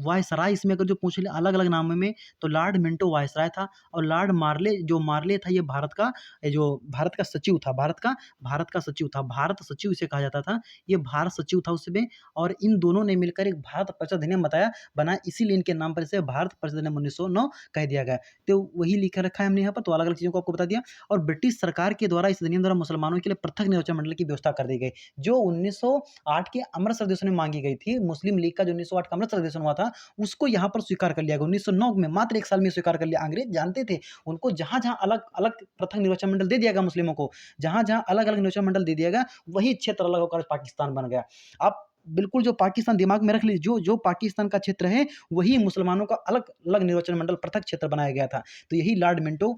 वायसराय इसमें अगर जो पूछ ले अलग-अलग नामों में, तो लॉर्ड मिंटो वायसराय था और लॉर्ड मार्ले, जो मार्ले था, ये भारत का सचिव था, भारत का सचिव था, भारत सचिव इसे कहा जाता था। ये भारत सचिव था उस समय और इन दोनों ने मिलकर एक भारत परिषद अधिनियम बनाया, इसीलिए इनके नाम पर इसे भारत परिषद अधिनियम 1909 कह दिया गया। तो वही लिख रखा है हमने यहाँ पर, तो अलग-अलग चीज़ों को आपको बता दिया। और ब्रिटिश सरकार के द्वारा इस अधिनियम द्वारा मुसलमानों के लिए पृथक निर्वाचन मंडल की व्यवस्था कर दी गई, जो 1908 के अमृतसर अधिवेशन में मांगी गई थी। मुस्लिम लीग का जो 1908 का अमृतसर अधिवेशन हुआ था, उसको यहाँ पर स्वीकार कर लिया गया 1909 में, मात्र 1 साल में स्वीकार कर लिया। अंग्रेज जानते थे, उनको जहाँ-जहाँ अलग-अलग पृथक निर्वाचन मंडल दे दिया गया मुस्लिमों को, जहाँ-जहाँ अलग-अलग निर्वाचन मंडल दे दिया गया, वही क्षेत्र अलग होकर पाकिस्तान बन गया। आप बिल्कुल जो पाकिस्तान दिमाग में रख लीजिए, जो पाकिस्तान का क्षेत्र है, वही मुसलमानों का अलग-अलग निर्वाचन मंडल, पृथक क्षेत्र बनाया गया था। तो यही लॉर्ड मिंटो,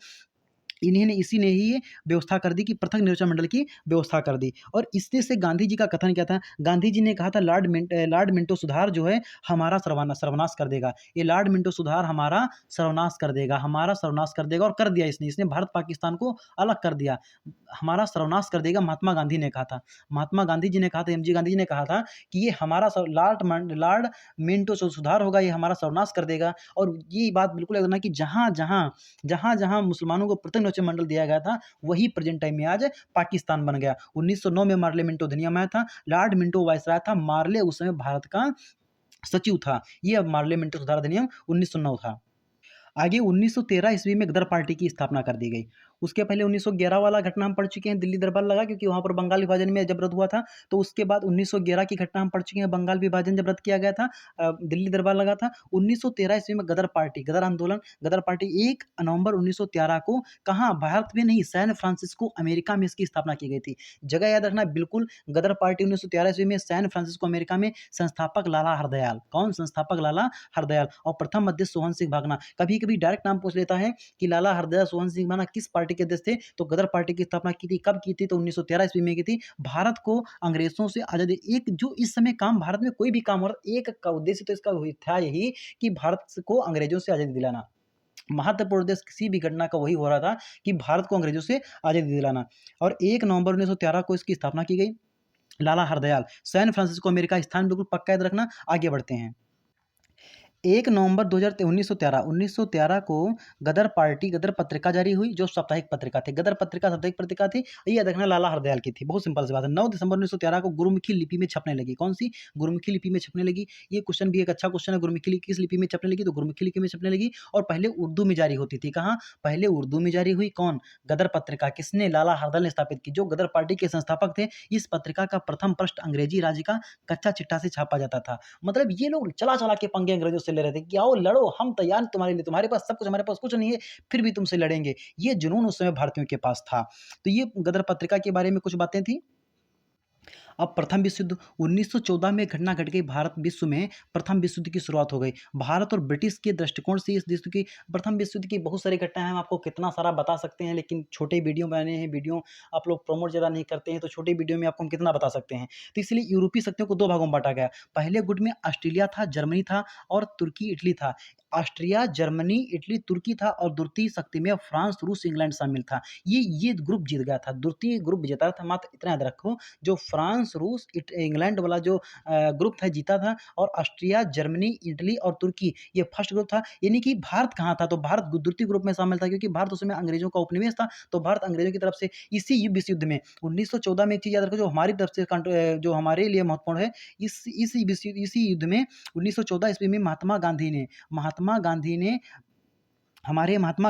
इसी ने ही ये व्यवस्था कर दी कि पृथक निर्वाचन मंडल की व्यवस्था कर दी। और इससे से गांधी जी का कथन क्या था? गांधी जी ने कहा था लॉर्ड मिंटो सुधार जो है हमारा सर्वनाश कर देगा। ये लॉर्ड मिंटो सुधार हमारा सर्वनाश कर देगा, हमारा सर्वनाश कर देगा, और कर दिया इसने भारत पाकिस्तान को अलग कर दिया। हमारा सर्वनाश कर देगा, महात्मा गांधी ने कहा था। महात्मा गांधी जी ने कहा था, एमजी गांधी जी ने कहा था कि ये हमारा लॉर्ड मिंटो जो सुधार होगा ये हमारा सर्वनाश कर देगा। और ये बात बिल्कुल याद रखना कि जहाँ-जहाँ मुसलमानों को पृथक निर्वाचन मंडल दिया गया था, वही प्रेजेंट टाइम में आज पाकिस्तान बन गया। 1909 में मार्लियामेंटो अधिनियम आया था। लॉर्ड मिंटो वायसराय था। मार्ले उस समय भारत का सचिव था। ये अब मार्लियामेंटो सुधार अधिनियम 1909 था। आगे 1913 ईस्वी में गदर पार्टी की स्थापना कर दी गई। उसके पहले 1911 वाला घटना हम पढ़ चुके हैं, दिल्ली दरबार लगा, क्योंकि वहाँ पर बंगाल विभाजन में जब रद्द हुआ था। तो उसके बाद 1911 की घटना हम पढ़ चुके हैं, बंगाल विभाजन जब रद्द किया गया था, दिल्ली दरबार लगा था। 1913 ईस्वी में गदर आंदोलन, गदर पार्टी 1 नवंबर 1913 को कहाँ, भारत में नहीं, सैन फ्रांसिस्को अमेरिका में इसकी स्थापना की गई थी। जगह याद रखना बिल्कुल, गदर पार्टी 1913 ईस्वी में सैन फ्रांसिस्को अमेरिका में। संस्थापक लाला हरदयाल। कौन? संस्थापक लाला हरदयाल। और प्रथम अध्यक्ष सोहन सिंह भागना। कभी कभी डायरेक्ट नाम पूछ लेता है कि लाला हरदयाल सोहन सिंह भागना किस पार्टी के अध्यक्ष थे, तो गदर पार्टी की स्थापना की थी। कब की थी? तो 1913 ईस्वी में की थी। भारत को अंग्रेजों से आजादी, एक जो इस समय काम भारत में कोई भी काम हो रहा, एक का उद्देश्य तो इसका था यही कि भारत को अंग्रेजों से आजादी दिलाना। महत्वपूर्ण उद्देश्य किसी भी घटना का वही हो रहा था कि भारत को अंग्रेजों से आजादी दिलाना। और 1 नवंबर 1913 को इसकी स्थापना की गई। लाला हरदयाल, सैन फ्रांसिस्को अमेरिका, स्थान बिल्कुल पक्का याद रखना। आगे बढ़ते हैं। 1 नवंबर 1913 को गदर पत्रिका जारी हुई, जो साप्ताहिक पत्रिका थी। गदर पत्रिका साप्ताहिक पत्रिका थी, ये देखना लाला हरदयाल की थी। बहुत सिंपल सी बात है। 9 दिसंबर 1913 को गुरुमुखी लिपि में छपने लगी। कौन सी? गुरुमुखी लिपि में छपने लगी। ये क्वेश्चन भी एक अच्छा क्वेश्चन है, गुरुमुखी किस लिपि में छपने लगी? तो गुरुमुखी लिपि में छपने लगी। और पहले उर्दू में जारी होती थी। कहाँ? पहले उर्दू में जारी हुई। कौन? गदर पत्रिका। किसने? लाला हरदयाल ने स्थापित की, जो गदर पार्टी के संस्थापक थे। इस पत्रिका का प्रथम पृष्ठ अंग्रेजी राज्य का कच्चा चिट्ठा से छापा जाता था। मतलब ये लोग चला-चला के पंगे अंग्रेजों से ले रहे थे कि आओ लड़ो, हम तैयार हैं तुम्हारे लिए, तुम्हारे पास सब कुछ, हमारे पास कुछ नहीं है, फिर भी तुमसे लड़ेंगे। ये जुनून उस समय भारतीयों के पास था। तो ये गदर पत्रिका के बारे में कुछ बातें थी। अब प्रथम विश्व युद्ध 1914 में घटना घट गई। भारत विश्व में प्रथम विश्व युद्ध की शुरुआत हो गई। भारत और ब्रिटिश के दृष्टिकोण से इस विश्व की प्रथम विश्व युद्ध की बहुत सारी घटनाएं हैं, हम आपको कितना सारा बता सकते हैं, लेकिन छोटे वीडियो बनाने हैं, वीडियो आप लोग प्रमोट ज़्यादा नहीं करते हैं, तो छोटे वीडियो में आपको हम कितना बता सकते हैं। तो इसलिए यूरोपीय शक्तियों को 2 भागों में बांटा गया। पहले गुट में ऑस्ट्रेलिया था, जर्मनी था और तुर्की, इटली था। ऑस्ट्रिया, जर्मनी, इटली, तुर्की था और द्वितीय शक्ति में फ्रांस, रूस, इंग्लैंड शामिल था। ये ग्रुप जीत गया था, द्वितीय ग्रुप विजेता था। मात्र इतना याद रखो, जो फ्रांस, रूस, इंग्लैंड वाला जो ग्रुप था जीता था, और ऑस्ट्रिया, जर्मनी, इटली और तुर्की ये फर्स्ट ग्रुप था। यानी कि भारत कहाँ था? तो भारत द्वितीय ग्रुप में शामिल था, क्योंकि भारत उस समय अंग्रेजों का उपनिवेश था। तो भारत अंग्रेजों की तरफ से इसी विश्व युद्ध में 1914 में एक चीज़ याद रखो, जो हमारी तरफ से जो हमारे लिए महत्वपूर्ण है, इसी युद्ध में 1914 ईस्वी में महात्मा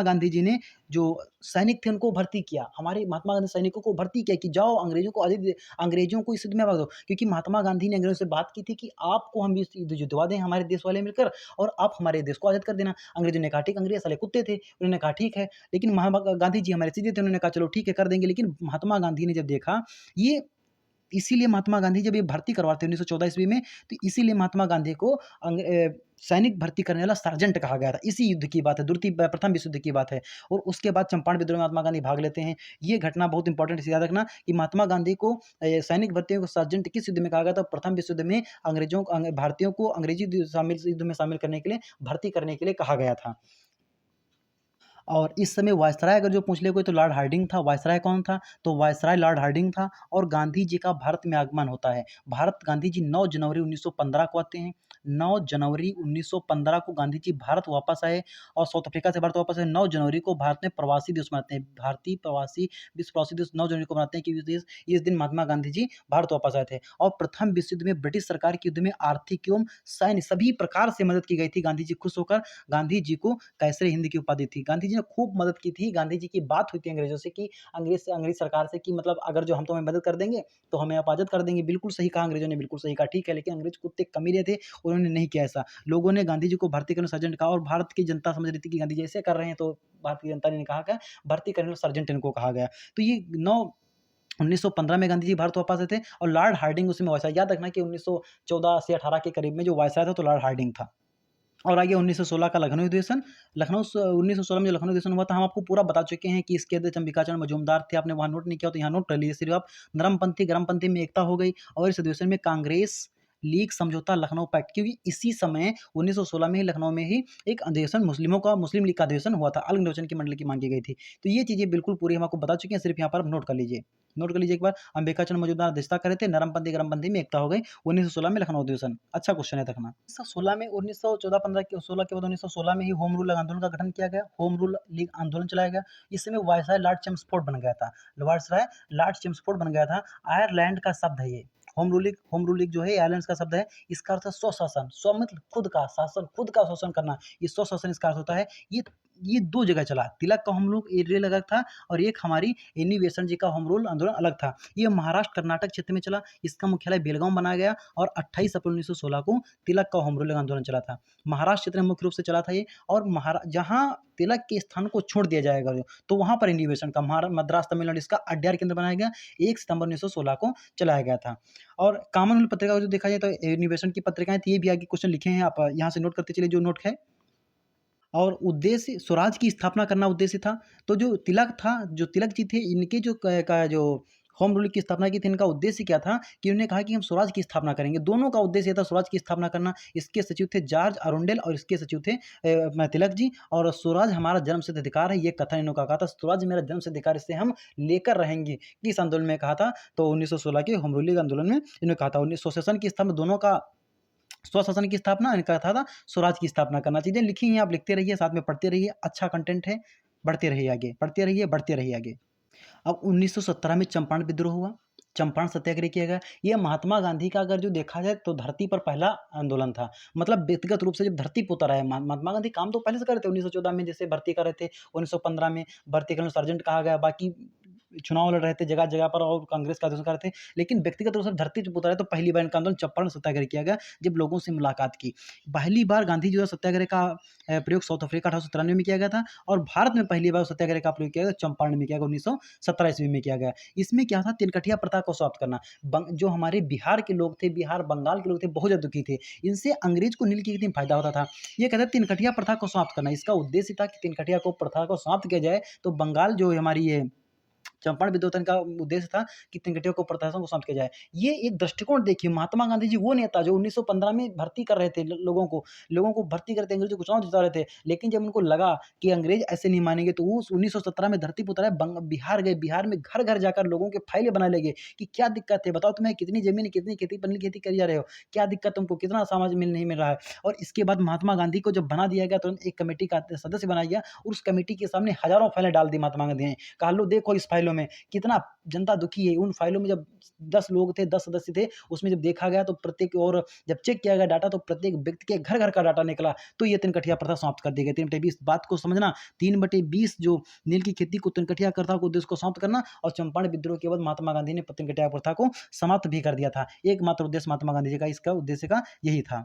गांधी जी ने जो सैनिक थे उनको भर्ती किया। हमारे महात्मा गांधी सैनिकों को भर्ती किया कि जाओ अंग्रेजों को इस युद्ध में भाग दो, क्योंकि महात्मा गांधी ने अंग्रेजों से बात की थी कि आपको हम इस युद्ध जितवा दें हमारे देश वाले मिलकर, और आप हमारे देश को आज़ाद कर देना। अंग्रेजों ने कहा ठीक, अंग्रेज साले कुत्ते थे, उन्होंने कहा ठीक है, लेकिन महात्मा गांधी जी हमारे सीधे थे, उन्होंने कहा चलो ठीक है कर देंगे। लेकिन महात्मा गांधी ने जब देखा, ये इसीलिए महात्मा गांधी जब ये भर्ती करवाते 1914 ईस्वी में, तो इसीलिए महात्मा गांधी को सैनिक भर्ती करने वाला सार्जेंट कहा गया था। इसी युद्ध की बात है, प्रथम विश्व युद्ध की बात है। और उसके बाद चंपारण विद्रोह में महात्मा गांधी भाग लेते हैं। ये घटना बहुत इंपॉर्टेंट है, याद रखना कि महात्मा गांधी को सैनिक भर्तियों को सार्जेंट किस युद्ध में कहा गया था? प्रथम विश्व युद्ध में भारतीयों को अंग्रेजी युद्ध में शामिल करने के लिए, भर्ती करने के लिए कहा गया था। और इस समय वायसराय अगर जो पूछ ले कोई, तो लॉर्ड हार्डिंग था। वायसराय कौन था? तो वायसराय लॉर्ड हार्डिंग था। और गांधी जी का भारत में आगमन होता है। गांधी जी 9 जनवरी 1915 को आते हैं। 9 जनवरी 1915 को गांधी जी भारत वापस आए, और साउथ अफ्रीका से भारत वापस आए। 9 जनवरी को भारत में प्रवासी दिवस मनाते हैं। भारतीय प्रवासी दिवस 9 जनवरी को मनाते हैं, क्योंकि इस दिन महात्मा गांधी जी भारत वापस आए थे। और प्रथम विश्व युद्ध में ब्रिटिश सरकार के युद्ध में आर्थिक एवं सैन्य सभी प्रकार से मदद की गई थी। गांधी जी खुश होकर गांधी जी को कैसरे हिंद की उपाधि थी। गांधी जी ने खूब मदद की थी। गांधी जी की बात हुई थी अंग्रेजों से कि अंग्रेज सरकार से कि मतलब अगर जो हम तुम्हें मदद कर देंगे तो हमें आप आज़ाद कर देंगे। बिल्कुल सही कहा अंग्रेजों ने, बिल्कुल सही कहा, ठीक है। लेकिन अंग्रेज कुत्ते कमीने थे, उन्होंने नहीं किया ऐसा। लोगों ने गांधी जी को भर्ती करने सर्जेंट कहा, और भारत की जनता समझ रही थी कि गांधी जी ऐसे कर रहे हैं, तो भारतीय जनता ने कहा क्या, भर्ती करने सर्जेंट इनको कहा गया। तो ये 1915 में गांधी जी भारत वापस आए थे। और लॉर्ड हार्डिंग उसमें वायसराय, याद रखना कि 1914 से 18 के करीब में जो वायसराय था, तो लॉर्ड हार्डिंग था। और आगे 1916 का लखनऊ अधिवेशन। 1916 में जो लखनऊ अधिवेशन हुआ था, हम आपको पूरा बता चुके हैं कि इसके अध्यक्ष अंबिकाचरण मजूमदार थे। आपने वहाँ नोट नहीं किया तो यहाँ नोट कर लीजिए सिर्फ आप। नरमपंथी गरमपंथी में एकता हो गई, और इस अधिवेशन में कांग्रेस लीग समझौता लखनऊ पैक्ट, क्योंकि इसी समय 1916 में ही लखनऊ में ही एक अधिवेशन मुस्लिम लीग का अधिवेशन हुआ था। अलग निर्वाचन की मंडली की मांगी गई थी। तो ये चीज़ें बिल्कुल पूरी हम आपको बता चुके हैं, सिर्फ यहाँ पर आप नोट कर लीजिए एक बार। अंबिकाचरण मजूमदार अध्यक्षता करे थे, नरमपंथी गरमपंथी में एकता हो गई। 1916 में लखनऊ अधिवेशन, अच्छा क्वेश्चन है देखना। 1916 में 1914-15 के 16 के बाद 1916 में ही होम रूल आंदोलन का गठन किया गया। होम रूल लीग आंदोलन चलाया गया। इस समय वायसराय लॉर्ड चेम्सफोर्ड बन गया था। वायसराय लॉर्ड चेम्सफोर्ड बन गया था। आयरलैंड का शब्द है ये। होम रूल लीग जो है आयरलैंड का शब्द है। इसका अर्थ है स्वशासन। स्व मतलब खुद का शासन, खुद का शोषण करना, ये स्वशासन इसका अर्थ होता है। ये 2 जगह चला। तिलक का होम रूल एरियल अलग था, और एक हमारी एनी बेसंट जी का होम रूल आंदोलन अलग था। ये महाराष्ट्र कर्नाटक क्षेत्र में चला। इसका मुख्यालय बेलगांव बनाया गया, और 28 अप्रैल 1916 को तिलक का होम रूल आंदोलन चला था। महाराष्ट्र क्षेत्र में मुख्य रूप से चला था ये। और जहाँ तिलक के स्थान को छोड़ दिया जाएगा तो वहाँ पर एनी बेसंट का मद्रास तमिलनाडु इसका अड्यार केंद्र बनाया गया। 1 सितंबर 1916 को चलाया गया था। और कॉमनवेल्थ पत्रिका को जो देखा जाए तो एनी बेसंट की पत्रिकाएं थी। ये भी आगे क्वेश्चन लिखे हैं, आप यहाँ से नोट करते चलिए जो नोट है। और उद्देश्य स्वराज की स्थापना करना उद्देश्य था। तो जो तिलक था, जो तिलक जी थे, इनके जो जो होम रूल की स्थापना की थी, इनका उद्देश्य क्या था कि उन्होंने कहा कि हम स्वराज की स्थापना करेंगे। दोनों का उद्देश्य था स्वराज की स्थापना करना। इसके सचिव थे जॉर्ज अरुंडेल, और इसके सचिव थे तिलक जी। और स्वराज हमारा जन्मसिद्ध अधिकार है, ये कथन इन्होंने कहा था। स्वराज मेरा जन्मसिद्ध अधिकार, इसे हम लेकर रहेंगे। किस आंदोलन में कहा था? तो 1916 के होम रूल आंदोलन में इन्होंने कहा था। 19 की स्थापना, दोनों का स्वशासन की स्थापना, इनका था स्वराज की स्थापना करना। चीज़ें लिखी हैं, आप लिखते रहिए, साथ में पढ़ते रहिए, अच्छा कंटेंट है। बढ़ते रहिए आगे, पढ़ते रहिए, बढ़ते रहिए आगे। अब 1917 में चंपारण विद्रोह हुआ। चंपारण सत्याग्रह किया गया। ये महात्मा गांधी का अगर जो देखा जाए तो धरती पर पहला आंदोलन था। मतलब व्यक्तिगत रूप से जब धरती पर उतर आए, महात्मा गांधी काम तो पहले से कर रहे थे। 1914 में जैसे भर्ती कर रहे थे, 1915 में भर्ती करने सर्जेंट कहा गया, बाकी चुनाव लड़ रहे थे जगह जगह पर, और कांग्रेस का अध्यक्ष कर रहे थे। लेकिन व्यक्तिगत रूप से धरती पर उतरा है तो पहली बार इनका आंदोलन चंपारण सत्याग्रह किया गया, जब लोगों से मुलाकात की। पहली बार गांधी जी सत्याग्रह का प्रयोग साउथ अफ्रीका 1893 में किया गया था। और भारत में पहली बार सत्याग्रह का प्रयोग किया गया चंपारण में किया गया, 1917 ईस्वी में किया गया। इसमें क्या था? तिनकठिया प्रथा को समाप्त करना। जो हमारे बिहार के लोग थे, बिहार बंगाल के लोग थे, बहुत ज़्यादा दुखी थे। इनसे अंग्रेज को नील कितनी फायदा होता था। ये कहते हैं तिनकठिया प्रथा को समाप्त करना। इसका उद्देश्य था कि तिनकठिया को प्रथा को समाप्त किया जाए, तो बंगाल जो हमारी ये चंपारण विद्रोह का उद्देश्य था कि तिनकटियों को प्रशासन को समाप्त किया जाए। ये एक दृष्टिकोण देखिए, महात्मा गांधी जी वो नेता जो 1915 में भर्ती कर रहे थे लोगों को भर्ती करते अंग्रेजों को चुनाव जिता रहे थे। लेकिन जब उनको लगा कि अंग्रेज ऐसे नहीं मानेंगे तो वो 1917 में धरती पर उतरे, बिहार गए। बिहार में घर-घर जाकर लोगों के फाइलें बनाने लगे कि क्या दिक्कत है? बताओ तुम्हें कितनी ज़मीन है, कितनी खेती पल्ली खेती करी जा रहे हो? क्या दिक्कत तुमको? कितना समाज मिल नहीं मिल रहा है? और इसके बाद महात्मा गांधी को जब बना दिया गया, तुरंत एक कमेटी का सदस्य बनाया गया और उस कमेटी के सामने हज़ारों फाइलें डाल दी महात्मा गांधी ने। कहा लो देखो इस फाइलों में कितना जनता दुखी है। उन फाइलों में जब 10 लोग थे, 10 सदस्य थे, उसमें जब देखा गया तो प्रत्येक और जब चेक किया गया डाटा तो प्रत्येक व्यक्ति के घर-घर का डाटा निकला। तो ये तिनकठिया प्रथा समाप्त कर दी गई। 3/20 बात को समझना, 3/20 जो नील की खेती को तिनकठिया प्रथा को उद्देश्य को समाप्त करना और चंपारण विद्रोह के बाद महात्मा गांधी ने तिनकठिया प्रथा को समाप्त भी कर दिया था। एकमात्र उद्देश्य महात्मा गांधी जी का इसका उद्देश्य का यही था।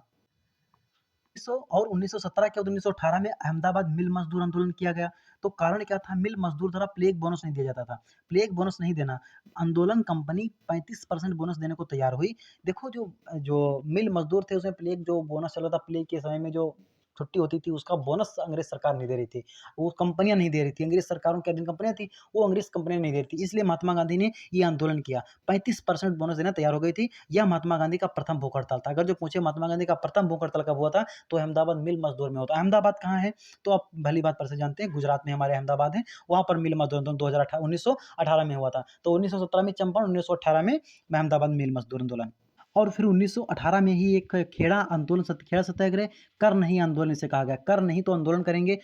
1900 और 1917 के बाद 1918 में अहमदाबाद मिल मजदूर आंदोलन किया गया। तो कारण क्या था? मिल मजदूर द्वारा प्लेग बोनस नहीं दिया जाता था। प्लेग बोनस नहीं देना, आंदोलन कंपनी 35% बोनस देने को तैयार हुई। देखो जो जो मिल मजदूर थे उसमें प्लेग जो बोनस चल रहा था, प्लेग के समय में जो छुट्टी होती थी उसका बोनस अंग्रेज सरकार नहीं दे रही थी। वो कंपनियाँ नहीं दे रही थी। अंग्रेज सरकारों के अधीन कंपनियाँ थी, वो अंग्रेज कंपनियाँ नहीं दे रही थी। इसलिए महात्मा गांधी ने ये आंदोलन किया। 35% बोनस देना तैयार हो गई थी। यह महात्मा गांधी का प्रथम भूख हड़ताल था। अगर जो पूछे महात्मा गांधी का प्रथम भूख हड़ताल कब हुआ था? तो अहमदाबाद मिल मजदूर में होता है। अहमदाबाद कहाँ है? तो आप भली बात पर से जानते हैं, गुजरात में हमारे अहमदाबाद है। वहाँ पर मिल मजदूर आंदोलन 1918 में हुआ था। तो 1917 में चंपारण, 1918 में अहमदाबाद मिल मजदूर आंदोलन। और फिर 1918 में ही एक खेड़ा आंदोलन, खेड़ा सत्याग्रह, कर नहीं आंदोलन इसे कहा गया। कर नहीं तो आंदोलन करेंगे।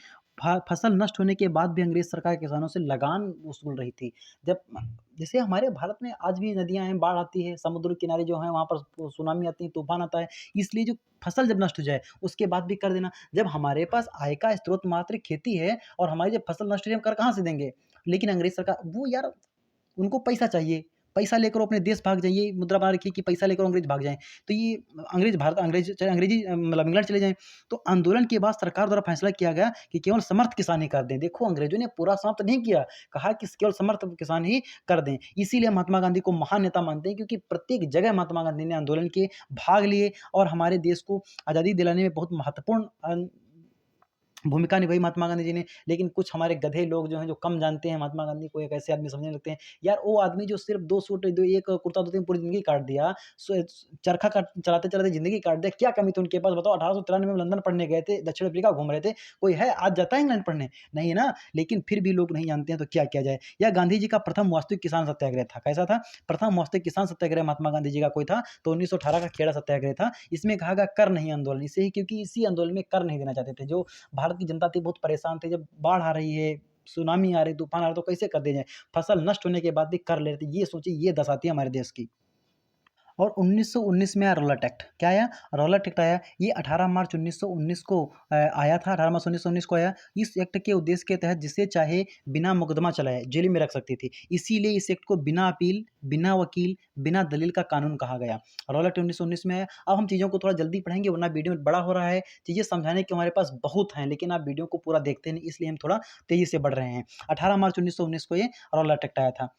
फसल नष्ट होने के बाद भी अंग्रेज सरकार किसानों से लगान वसूल रही थी। जब जैसे हमारे भारत में आज भी नदियाँ हैं, बाढ़ आती है, समुद्र किनारे जो हैं वहाँ पर सुनामी आती है, तूफान आता है। इसलिए जो फसल जब नष्ट हो जाए उसके बाद भी कर देना। जब हमारे पास आय का स्रोत मात्र खेती है और हमारी जब फसल नष्ट हो जाए हम कर कहाँ से देंगे? लेकिन अंग्रेज सरकार वो यार, उनको पैसा चाहिए। पैसा लेकर वो अपने देश भाग जाइए, मुद्रा बना रखी है कि पैसा लेकर अंग्रेज भाग जाएँ। तो ये अंग्रेज चाहे अंग्रेजी मतलब इंग्लैंड चले जाएँ। तो आंदोलन के बाद सरकार द्वारा फैसला किया गया कि केवल समर्थ किसान ही कर दें। देखो अंग्रेजों ने पूरा समाप्त नहीं किया, कहा कि केवल समर्थ किसान ही कर दें। इसीलिए महात्मा गांधी को महान नेता मानते हैं, क्योंकि प्रत्येक जगह महात्मा गांधी ने आंदोलन के भाग लिए और हमारे देश को आज़ादी दिलाने में बहुत महत्वपूर्ण भूमिका निभाई महात्मा गांधी जी ने। लेकिन कुछ हमारे गधे लोग जो हैं, जो कम जानते हैं महात्मा गांधी को, एक ऐसे आदमी समझने लगते हैं, यार वो आदमी जो सिर्फ़ 2 सूट, दो एक कुर्ता धोते में पूरी ज़िंदगी काट दिया, चरखा काट चलाते-चलाते ज़िंदगी काट दिया, क्या कमी थी उनके पास बताओ? 1893 में लंदन पढ़ने गए थे, दक्षिण अफ्रीका घूम रहे थे, कोई है आज जाता है इंग्लैंड पढ़ने? नहीं ना, लेकिन फिर भी लोग नहीं जानते हैं तो क्या किया जाए? यह गांधी जी का प्रथम वास्तविक किसान सत्याग्रह था। कैसा था? प्रथम वास्तविक किसान सत्याग्रह महात्मा गांधी जी का कोई था, तो 1918 का खेड़ा सत्याग्रह था। इसमें कहा गया कर नहीं आंदोलन, इसे ही क्योंकि इसी आंदोलन में कर नहीं देना चाहते थे। जो भारत की जनता थी बहुत परेशान थे, जब बाढ़ आ रही है, सुनामी आ रही है, तूफान आ रहा है, तो कैसे कर दिया जाए? फसल नष्ट होने के बाद भी कर ले रहे थे। ये सोचिए, ये दशा थी हमारे देश की। और 1919 में आया रौलट एक्ट। क्या आया? रौलट एक्ट आया। ये 18 मार्च 1919 को आया था। 18 मार्च 1919 को आया। इस एक्ट के उद्देश्य के तहत जिसे चाहे बिना मुकदमा चलाए जेल में रख सकती थी। इसीलिए इस एक्ट को बिना अपील, बिना वकील, बिना दलील का कानून कहा गया। रौलट एक्ट 1919 में आया। अब हम चीज़ों को थोड़ा जल्दी पढ़ेंगे वरना वीडियो में बड़ा हो रहा है। चीज़ें समझाने के हमारे पास बहुत हैं, लेकिन आप वीडियो को पूरा देखते नहीं, इसलिए हम थोड़ा तेज़ी से बढ़ रहे हैं। 18 मार्च 1919 को ये रौलट एक्ट आया था।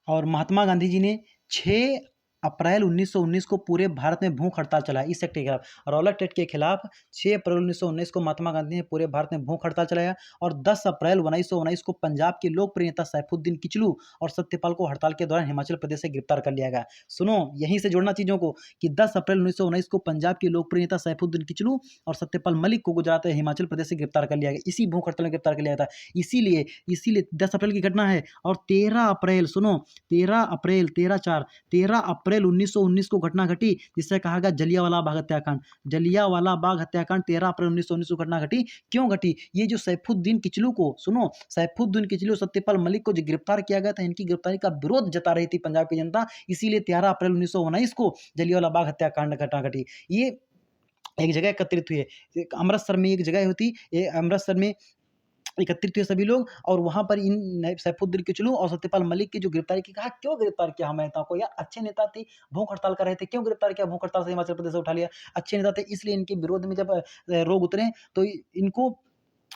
और महात्मा गांधी जी ने 6 अप्रैल 1919 को पूरे भारत में भूख हड़ताल चलाया इस एक्ट के खिलाफ। रौलट एक्ट के खिलाफ 6 अप्रैल 1919 को महात्मा गांधी ने पूरे भारत में भूख हड़ताल चलाया और 10 अप्रैल 1919 को पंजाब के लोकप्रिय नेता सैफुद्दीन किचलू और सत्यपाल को हड़ताल के दौरान हिमाचल प्रदेश से गिरफ्तार कर लिया गया। सुनो, यहीं से जोड़ना चीज़ों को कि 10 अप्रैल 1919 को पंजाब के लोकप्रिय नेता सैफुद्दीन किचलू और सत्यपाल मलिक को गुजरात हिमाचल प्रदेश से गिरफ्तार कर लिया गया। इसी भूख हड़ताल में गिरफ्तार कर लिया गया था। इसीलिए इसीलिए 10 अप्रैल की घटना है। और 13 अप्रैल सुनो, 13 अप्रैल 13 अप्रैल 1919 को घटना घटी जिससे कहा गया जलियांवाला बाग हत्याकांड। जलियांवाला बाग हत्याकांड 13 अप्रैल 1919 को घटना घटी। क्यों घटी? ये जो सैफुद्दीन किचलू को सुनो, सैफुद्दीन किचलू, सत्यपाल मलिक को जो गिरफ्तार किया गया था, इनकी गिरफ्तारी का विरोध जता रही थी पंजाब की जनता। इसीलिए 13 अप्रैल 1919 को जलियांवाला बाग हत्याकांड घटना घटी। ये एक जगह एकत्रित हुए। एक अमृतसर में एक जगह होती, ये अमृतसर में एकत्रित हुए सभी लोग और वहाँ पर इन सैफुद्दीन किचलू और सत्यपाल मलिक की जो गिरफ्तारी की, कहा क्यों गिरफ्तार किया हमें नेताओं को? यार अच्छे नेता थे, भूख हड़ताल कर रहे थे, क्यों गिरफ्तार किया? भूख हड़ताल से हिमाचल प्रदेश से उठा लिया। अच्छे नेता थे, इसलिए इनके विरोध में जब लोग उतरे तो इनको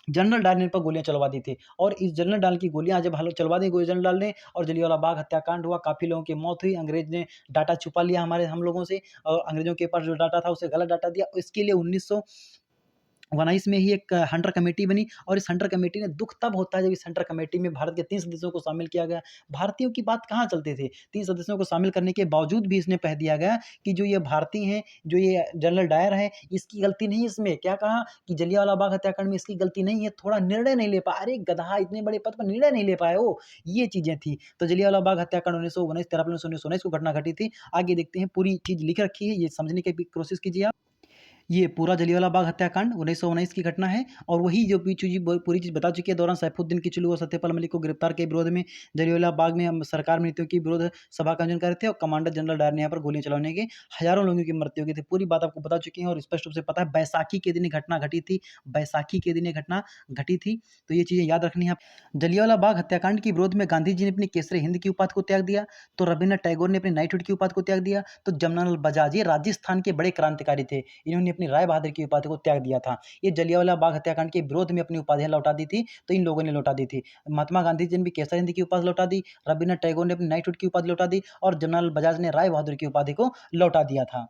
जनरल डायर ने इन पर गोलियां चलवा दी थी। और इस जनरल डायर की गोलियां जब चलवा दी जनरल डायर ने और जलियांवाला बाग हत्याकांड हुआ, काफी लोगों की मौत हुई। अंग्रेज ने डाटा छुपा लिया हम लोगों से और अंग्रेजों के पास जो डाटा था उसे गलत डाटा दिया। इसके लिए 19 में ही एक हंटर कमेटी बनी और इस हंटर कमेटी ने दुःख तब होता है जब इस हंटर कमेटी में भारत के 3 सदस्यों को शामिल किया गया। भारतीयों की बात कहाँ चलते थे? 3 सदस्यों को शामिल करने के बावजूद भी इसमें कह दिया गया कि जो ये भारतीय हैं, जो ये जनरल डायर है, इसकी गलती नहीं है इसमें। क्या कहा कि जलियांवाला बाग हत्याकांड में इसकी गलती नहीं है, थोड़ा निर्णय नहीं ले पाया। अरे गधा! इतने बड़े पद पर निर्णय नहीं ले पाए हो, ये चीज़ें थी। तो जलियांवाला बाग हत्याकांड 1919 13 अप्रैल 1919 को घटना घटी थी। आगे देखते हैं, पूरी चीज़ लिख रखी है, ये समझने की भी कोशिश कीजिए आप। ये पूरा जलियांवाला बाग हत्याकांड 1919 की घटना है और वही जो पीछू जी पूरी चीज़ बता चुकी है। दौरान सैफुद्दीन किचलू और सत्यपाल मलिक को गिरफ्तार के विरोध में जलियांवाला बाग में हम सरकार में नीतियों की विरोध सभा का आयोजन कर रहे थे और कमांडर जनरल डायर ने यहाँ पर गोलियां चलाने के हजारों लोगों की मृत्यु हो गई थी। पूरी बात आपको बता चुकी है और स्पष्ट रूप से पता है, बैसाखी के दिन ये घटना घटी थी। बैसाखी के दिन ये घटना घटी थी, तो ये चीज़ें याद रखनी है। जलियांवाला बाग हत्याकांड के विरोध में गांधी जी ने अपनी केसरी हिंद की उपाधि को त्याग दिया, तो रविन्द्रनाथ टैगोर ने अपनी नाइटहुड की उपाधि को त्याग दिया, तो जमनालाल बजाज ये राजस्थान के बड़े क्रांतिकारी थे, इन्होंने अपनी राय बहादुर की उपाधि को त्याग दिया था। ये जलियांवाला बाग हत्याकांड के विरोध में अपनी उपाधियां लौटा दी थी, तो इन लोगों ने लौटा दी थी। महात्मा गांधी जी ने भी केसरी हिंद की उपाधि लौटा दी, रविन्द्रनाथ टैगोर ने अपनी नाइटहुड की उपाधि लौटा दी और जमनालाल बजाज ने राय बहादुर की उपाधि को लौटा दिया था।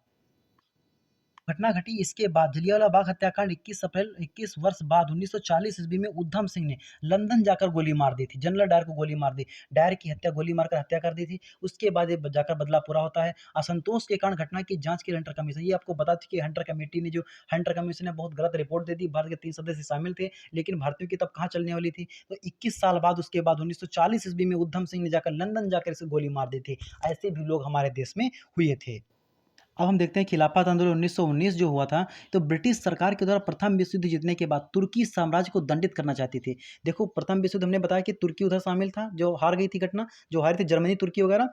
घटना घटी इसके बाद जलियांवाला बाग हत्याकांड 21 वर्ष बाद 1940 ईस्वी में उधम सिंह ने लंदन जाकर गोली मार दी थी। जनरल डायर को गोली मार दी। डायर की हत्या गोली मारकर हत्या कर दी थी। उसके बाद ये जाकर बदला पूरा होता है। असंतोष के कारण घटना की जांच के लिए हंटर कमीशन, ये आपको बता चुकी है। हंटर कमेटी ने जो हंटर कमीशन ने बहुत गलत रिपोर्ट दे दी। भारत के 3 सदस्य शामिल थे, लेकिन भारतीयों की तब कहाँ चलने वाली थी। तो 21 साल बाद उसके बाद 1940 ईस्वी में उधम सिंह ने जाकर लंदन जाकर इसे गोली मार दी थी। ऐसे भी लोग हमारे देश में हुए थे। अब हम देखते हैं खिलाफत आंदोलन 1919 जो हुआ था, तो ब्रिटिश सरकार के द्वारा प्रथम विश्व युद्ध जीतने के बाद तुर्की साम्राज्य को दंडित करना चाहती थी। देखो, प्रथम विश्व युद्ध हमने बताया कि तुर्की उधर शामिल था, जो हार गई थी घटना, जो हारी थी जर्मनी, तुर्की वगैरह।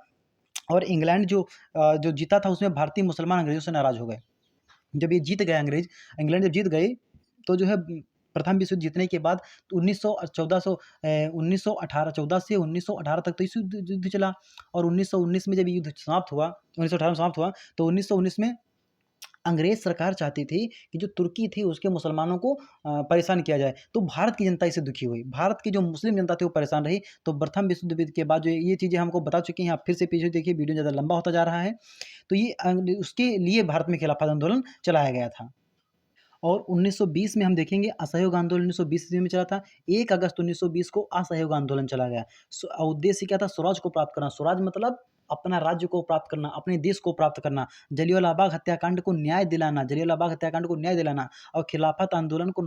और इंग्लैंड जो जीता था उसमें भारतीय मुसलमान अंग्रेजों से नाराज़ हो गए। जब ये जीत गए अंग्रेज, इंग्लैंड जब जीत गए, तो जो है प्रथम विश्व युद्ध जीतने के बाद 1918 14 से 1918 तक तो इस युद्ध चला। और 1919 में जब ये युद्ध समाप्त हुआ, 1918 में समाप्त हुआ, तो 1919 में अंग्रेज सरकार चाहती थी कि जो तुर्की थी उसके मुसलमानों को परेशान किया जाए। तो भारत की जनता इससे दुखी हुई। भारत की जो मुस्लिम जनता थी वो परेशान रही। तो प्रथम विश्व युद्ध के बाद जो ये चीज़ें हमको बता चुकी हैं, आप फिर से पीछे देखिए, वीडियो ज़्यादा लंबा होता जा रहा है। तो ये उसके लिए भारत में खिलाफत आंदोलन चलाया गया था। और 1920 में हम देखेंगे असहयोग आंदोलन 1920 ईस्वी में चला था। 1 अगस्त 1920 को असहयोग आंदोलन चला गया। उद्देश्य क्या था? स्वराज को प्राप्त करना। स्वराज मतलब अपना राज्य को प्राप्त करना, अपने देश को प्राप्त करना। जलियांवाला बाग हत्याकांड को न्याय दिलाना, जलियांवाला बाग हत्याकांड को न्याय दिलाना और खिलाफत आंदोलन को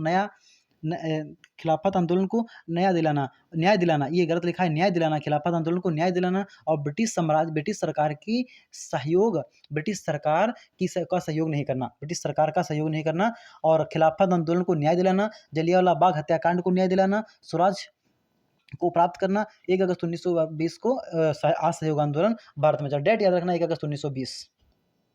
खिलाफत आंदोलन को न्याय दिलाना, ये गलत लिखा है, न्याय दिलाना, खिलाफत आंदोलन को न्याय दिलाना और ब्रिटिश सरकार की सहयोग ब्रिटिश सरकार का सहयोग नहीं करना, ब्रिटिश सरकार का सहयोग नहीं करना और खिलाफत आंदोलन को न्याय दिलाना, जलियांवाला बाग हत्याकांड को न्याय दिलाना, स्वराज को प्राप्त करना। 1 अगस्त 1920 को असहयोग आंदोलन भारत में चला। डेट याद रखना, 1 अगस्त 1920।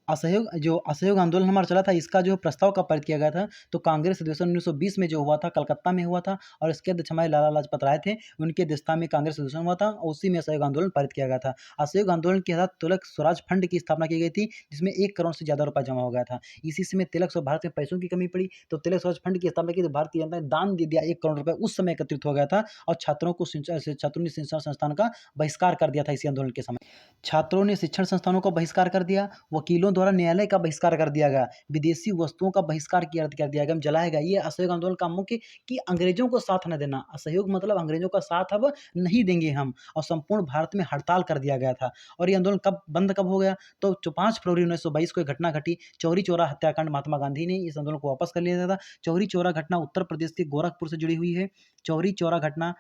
असहयोग आंदोलन हमारा चला था, इसका जो प्रस्ताव कब पारित किया गया था, तो कांग्रेस अधिवेशन 1920 में जो हुआ था, कलकत्ता में हुआ था और इसके अध्यक्ष हमारे लाला लाजपत राय थे। उनकी अध्यक्षता में कांग्रेस अधिवेशन हुआ था और उसी में असहयोग आंदोलन पारित किया गया था। असहयोग आंदोलन के तहत तिलक स्वराज फंड की स्थापना की गई थी, जिसमें 1 करोड़ से ज़्यादा रुपया जमा हो गया था। इसी समय तिलक स्वराज भारत में पैसों की कमी पड़ी, तो तिलक स्वराज फंड की स्थापना की, तो भारतीय जनता ने दान दे दिया। 1 करोड़ रुपये उस समय एकत्रित हो गया था और छात्रों ने शिक्षण संस्थान का बहिष्कार कर दिया था इसी आंदोलन के समय। छात्रों ने शिक्षण संस्थानों का बहिष्कार कर दिया, वकीलों द्वारा न्यायालय का बहिष्कार कर दिया गया, विदेशी वस्तुओं का बहिष्कार कर दिया गया, जलाया गया। ये असहयोग आंदोलन का मुख्य कि अंग्रेजों को साथ न देना। असहयोग मतलब अंग्रेजों का साथ अब नहीं देंगे हम, और संपूर्ण भारत में हड़ताल कर दिया गया था। और ये आंदोलन कब हो गया, तो 5 फरवरी 1922 को एक घटना घटी, चौरी चौरा हत्याकांड। महात्मा गांधी ने इस आंदोलन को वापस कर लिया था। चौरी चौरा घटना उत्तर प्रदेश के गोरखपुर से जुड़ी हुई है। चौरी चौरा घटना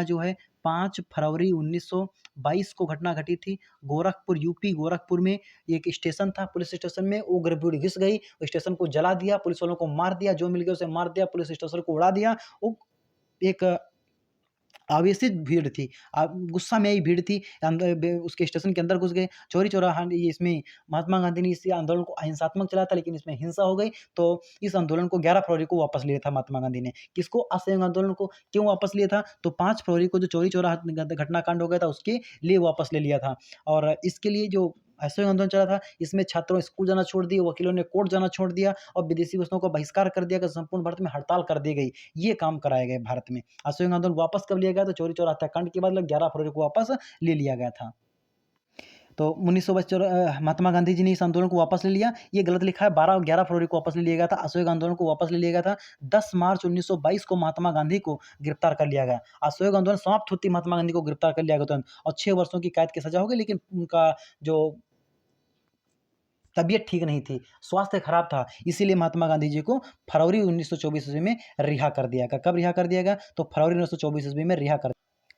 जो है 5 फरवरी 1922 को घटना घटी थी। गोरखपुर, यूपी गोरखपुर में एक स्टेशन था, पुलिस स्टेशन में उग्र भीड़ घुस गई, स्टेशन को जला दिया, पुलिस वालों को मार दिया, जो मिल गया उसे मार दिया, पुलिस स्टेशन को उड़ा दिया। वो एक आवेशित भीड़ थी, गुस्सा में आई भीड़ थी, अंदर उसके स्टेशन के अंदर घुस गए। चौरी चौरा ये इसमें महात्मा गांधी ने इस आंदोलन को अहिंसात्मक चलाया था, लेकिन इसमें हिंसा हो गई, तो इस आंदोलन को 11 फरवरी को वापस लिया था महात्मा गांधी ने। किसको? असहयोग आंदोलन को। क्यों वापस लिया था? तो 5 फरवरी को जो चौरी चौरा घटनाकांड हो गया था, उसके लिए वापस ले लिया था। और इसके लिए जो असहयोग आंदोलन चला था, इसमें छात्रों स्कूल जाना छोड़ दिए, वकीलों ने कोर्ट जाना छोड़ दिया और विदेशी वस्तुओं का बहिष्कार कर दिया, कि संपूर्ण भारत में हड़ताल कर दी गई। ये काम कराए गए भारत में। असहयोग आंदोलन वापस कब लिया गया? तो चौरी चौरा हत्याकांड के बाद 11 फरवरी को वापस ले लिया गया था। तो 1922 महात्मा गांधी जी ने इस आंदोलन को वापस ले लिया। ये गलत लिखा है, 12-11 फरवरी को वापस ले लिया गया था। असहयोग आंदोलन को वापस ले लिया गया था। 10 मार्च 1922 को महात्मा गांधी को गिरफ्तार कर लिया गया। असहयोग आंदोलन समाप्त होते ही महात्मा गांधी को गिरफ्तार कर लिया गया तुरंत और 6 वर्षों की कैद की सज़ा हो गई, लेकिन उनका जो तबीयत ठीक नहीं थी, स्वास्थ्य खराब था, इसीलिए महात्मा गांधी जी को फरवरी 1924 ईस्वी में रिहा कर दिया गया। कब रिहा कर दिया गया? तो फरवरी 1924 ईस्वी में रिहा कर।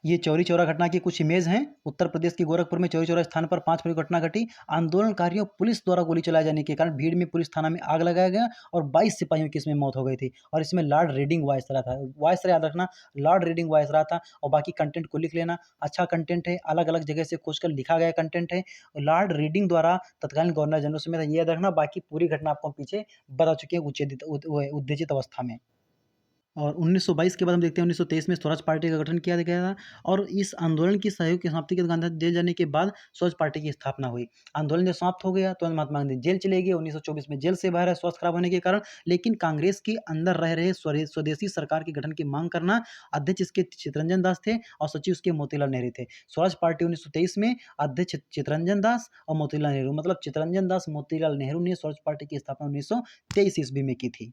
ये चौरी चौरा घटना की कुछ इमेज हैं। उत्तर प्रदेश के गोरखपुर में चौरी चौरा स्थान पर 5 फरवरी को घटना घटी। आंदोलनकारियों पुलिस द्वारा गोली चलाए जाने के कारण भीड़ में पुलिस थाना में आग लगाया गया और 22 सिपाहियों की इसमें मौत हो गई थी और इसमें लॉर्ड रीडिंग वायसराय था। वायसराय याद रखना, लॉर्ड रीडिंग वायसराय था। और बाकी कंटेंट को लिख लेना, अच्छा कंटेंट है, अलग-अलग जगह से खोज कर लिखा गया कंटेंट है। लॉर्ड रीडिंग द्वारा तत्कालीन गवर्नर जनरल से, ये याद रखना। बाकी पूरी घटना आपको हम पीछे बता चुके हैं उत्तेजित अवस्था में। और 1922 के बाद हम देखते हैं 1923 में स्वराज पार्टी का गठन किया गया था और इस आंदोलन की सहयोग की समाप्ति के गांधी जेल जाने के बाद स्वराज पार्टी की स्थापना हुई। आंदोलन जब समाप्त हो गया तो महात्मा गांधी जेल चले गए। 1924 में जेल से बाहर है स्वास्थ्य खराब होने के कारण, लेकिन कांग्रेस के अंदर रह रहे स्वदेशी सरकार के गठन की मांग करना। अध्यक्ष इसके चितरंजन दास थे और सचिव उसके मोतीलाल नेहरू थे। स्वराज पार्टी 1923 में अध्यक्ष चितरंजन दास और मोतीलाल नेहरू, मतलब चितरंजन दास मोतीलाल नेहरू ने स्वराज पार्टी की स्थापना 1923 ईस्वी में की थी।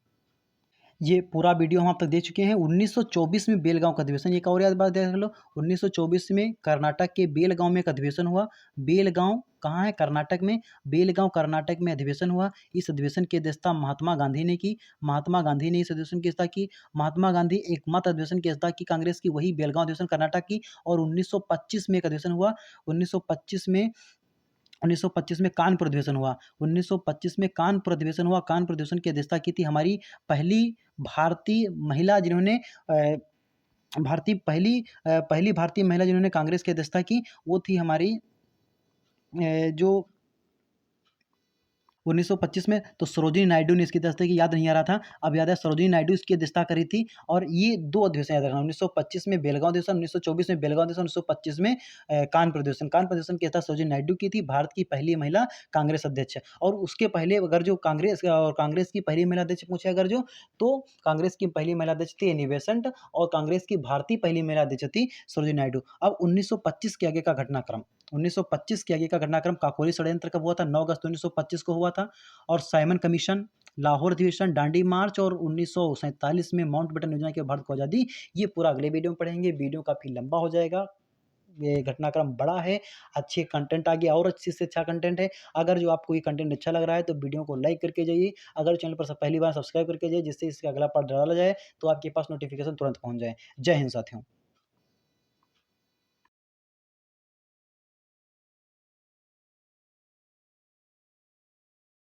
ये पूरा वीडियो हम आप तक दे चुके हैं। 1924 में बेलगांव का अधिवेशन, एक और याद बात याद रख लो। 1924 में कर्नाटक के बेलगांव में एक अधिवेशन हुआ। बेलगांव कहाँ है? कर्नाटक में। बेलगांव कर्नाटक में अधिवेशन हुआ। इस अधिवेशन की अध्यक्षता महात्मा गांधी ने की। महात्मा गांधी ने इस अधिवेशन की अध्यक्षता की। महात्मा गांधी एकमात्र अधिवेशन की अध्यक्षता की कांग्रेस की, वही बेलगांव अधिवेशन कर्नाटक की। और 1925 में एक अधिवेशन हुआ। 1925 में 1925 में कानपुर अधिवेशन हुआ। 1925 में कानपुर अधिवेशन हुआ। कानपुर अधिवेशन की अध्यक्षता की थी हमारी पहली भारतीय महिला, जिन्होंने पहली भारतीय महिला जिन्होंने कांग्रेस की अध्यक्षता की, वो थी हमारी जो 1925 में तो सरोजिनी नायडू ने इसकी अध्यक्षता की। याद नहीं आ रहा था, अब याद है, सरोजिनी नायडू इसकी अध्यक्षता करी थी। और ये 2 अधिवेशन याद रखना, 1925 में बेलगांव अधिवेशन, 1924 में बेलगांव अधिवेशन, 1925 में कानपुर अधिवेशन। कानपुर अधिवेशन की अध्यक्षता सरोजिनी नायडू की थी, भारत की पहली महिला कांग्रेस अध्यक्ष। और उसके पहले अगर जो कांग्रेस की पहली महिला अध्यक्ष पूछे अगर जो, तो कांग्रेस की पहली महिला अध्यक्ष थी एनी बेसेंट और कांग्रेस की भारतीय पहली महिला अध्यक्ष थी सरोजिनी नायडू। अब 1925 के आगे का घटनाक्रम, 1925 के आगे का घटनाक्रम, काकोरी षड्यंत्र कब हुआ था? 9 अगस्त 1925 को हुआ था। और साइमन कमीशन, लाहौर अधिवेशन, डांडी मार्च और 1947 में माउंटबेटन योजना के भारत को आज़ादी। ये पूरा अगले वीडियो में पढ़ेंगे। वीडियो काफ़ी लंबा हो जाएगा, ये घटनाक्रम बड़ा है, अच्छे कंटेंट आ गया और अच्छे से अच्छा कंटेंट है। अगर जो आपको ये कंटेंट अच्छा लग रहा है तो वीडियो को लाइक करके जाइए। अगर चैनल पर पहली बार सब्सक्राइब करके जाइए, जिससे इसका अगला पार्ट डाला जाए तो आपके पास नोटिफिकेशन तुरंत पहुंच जाए। जय हिंद साथियों।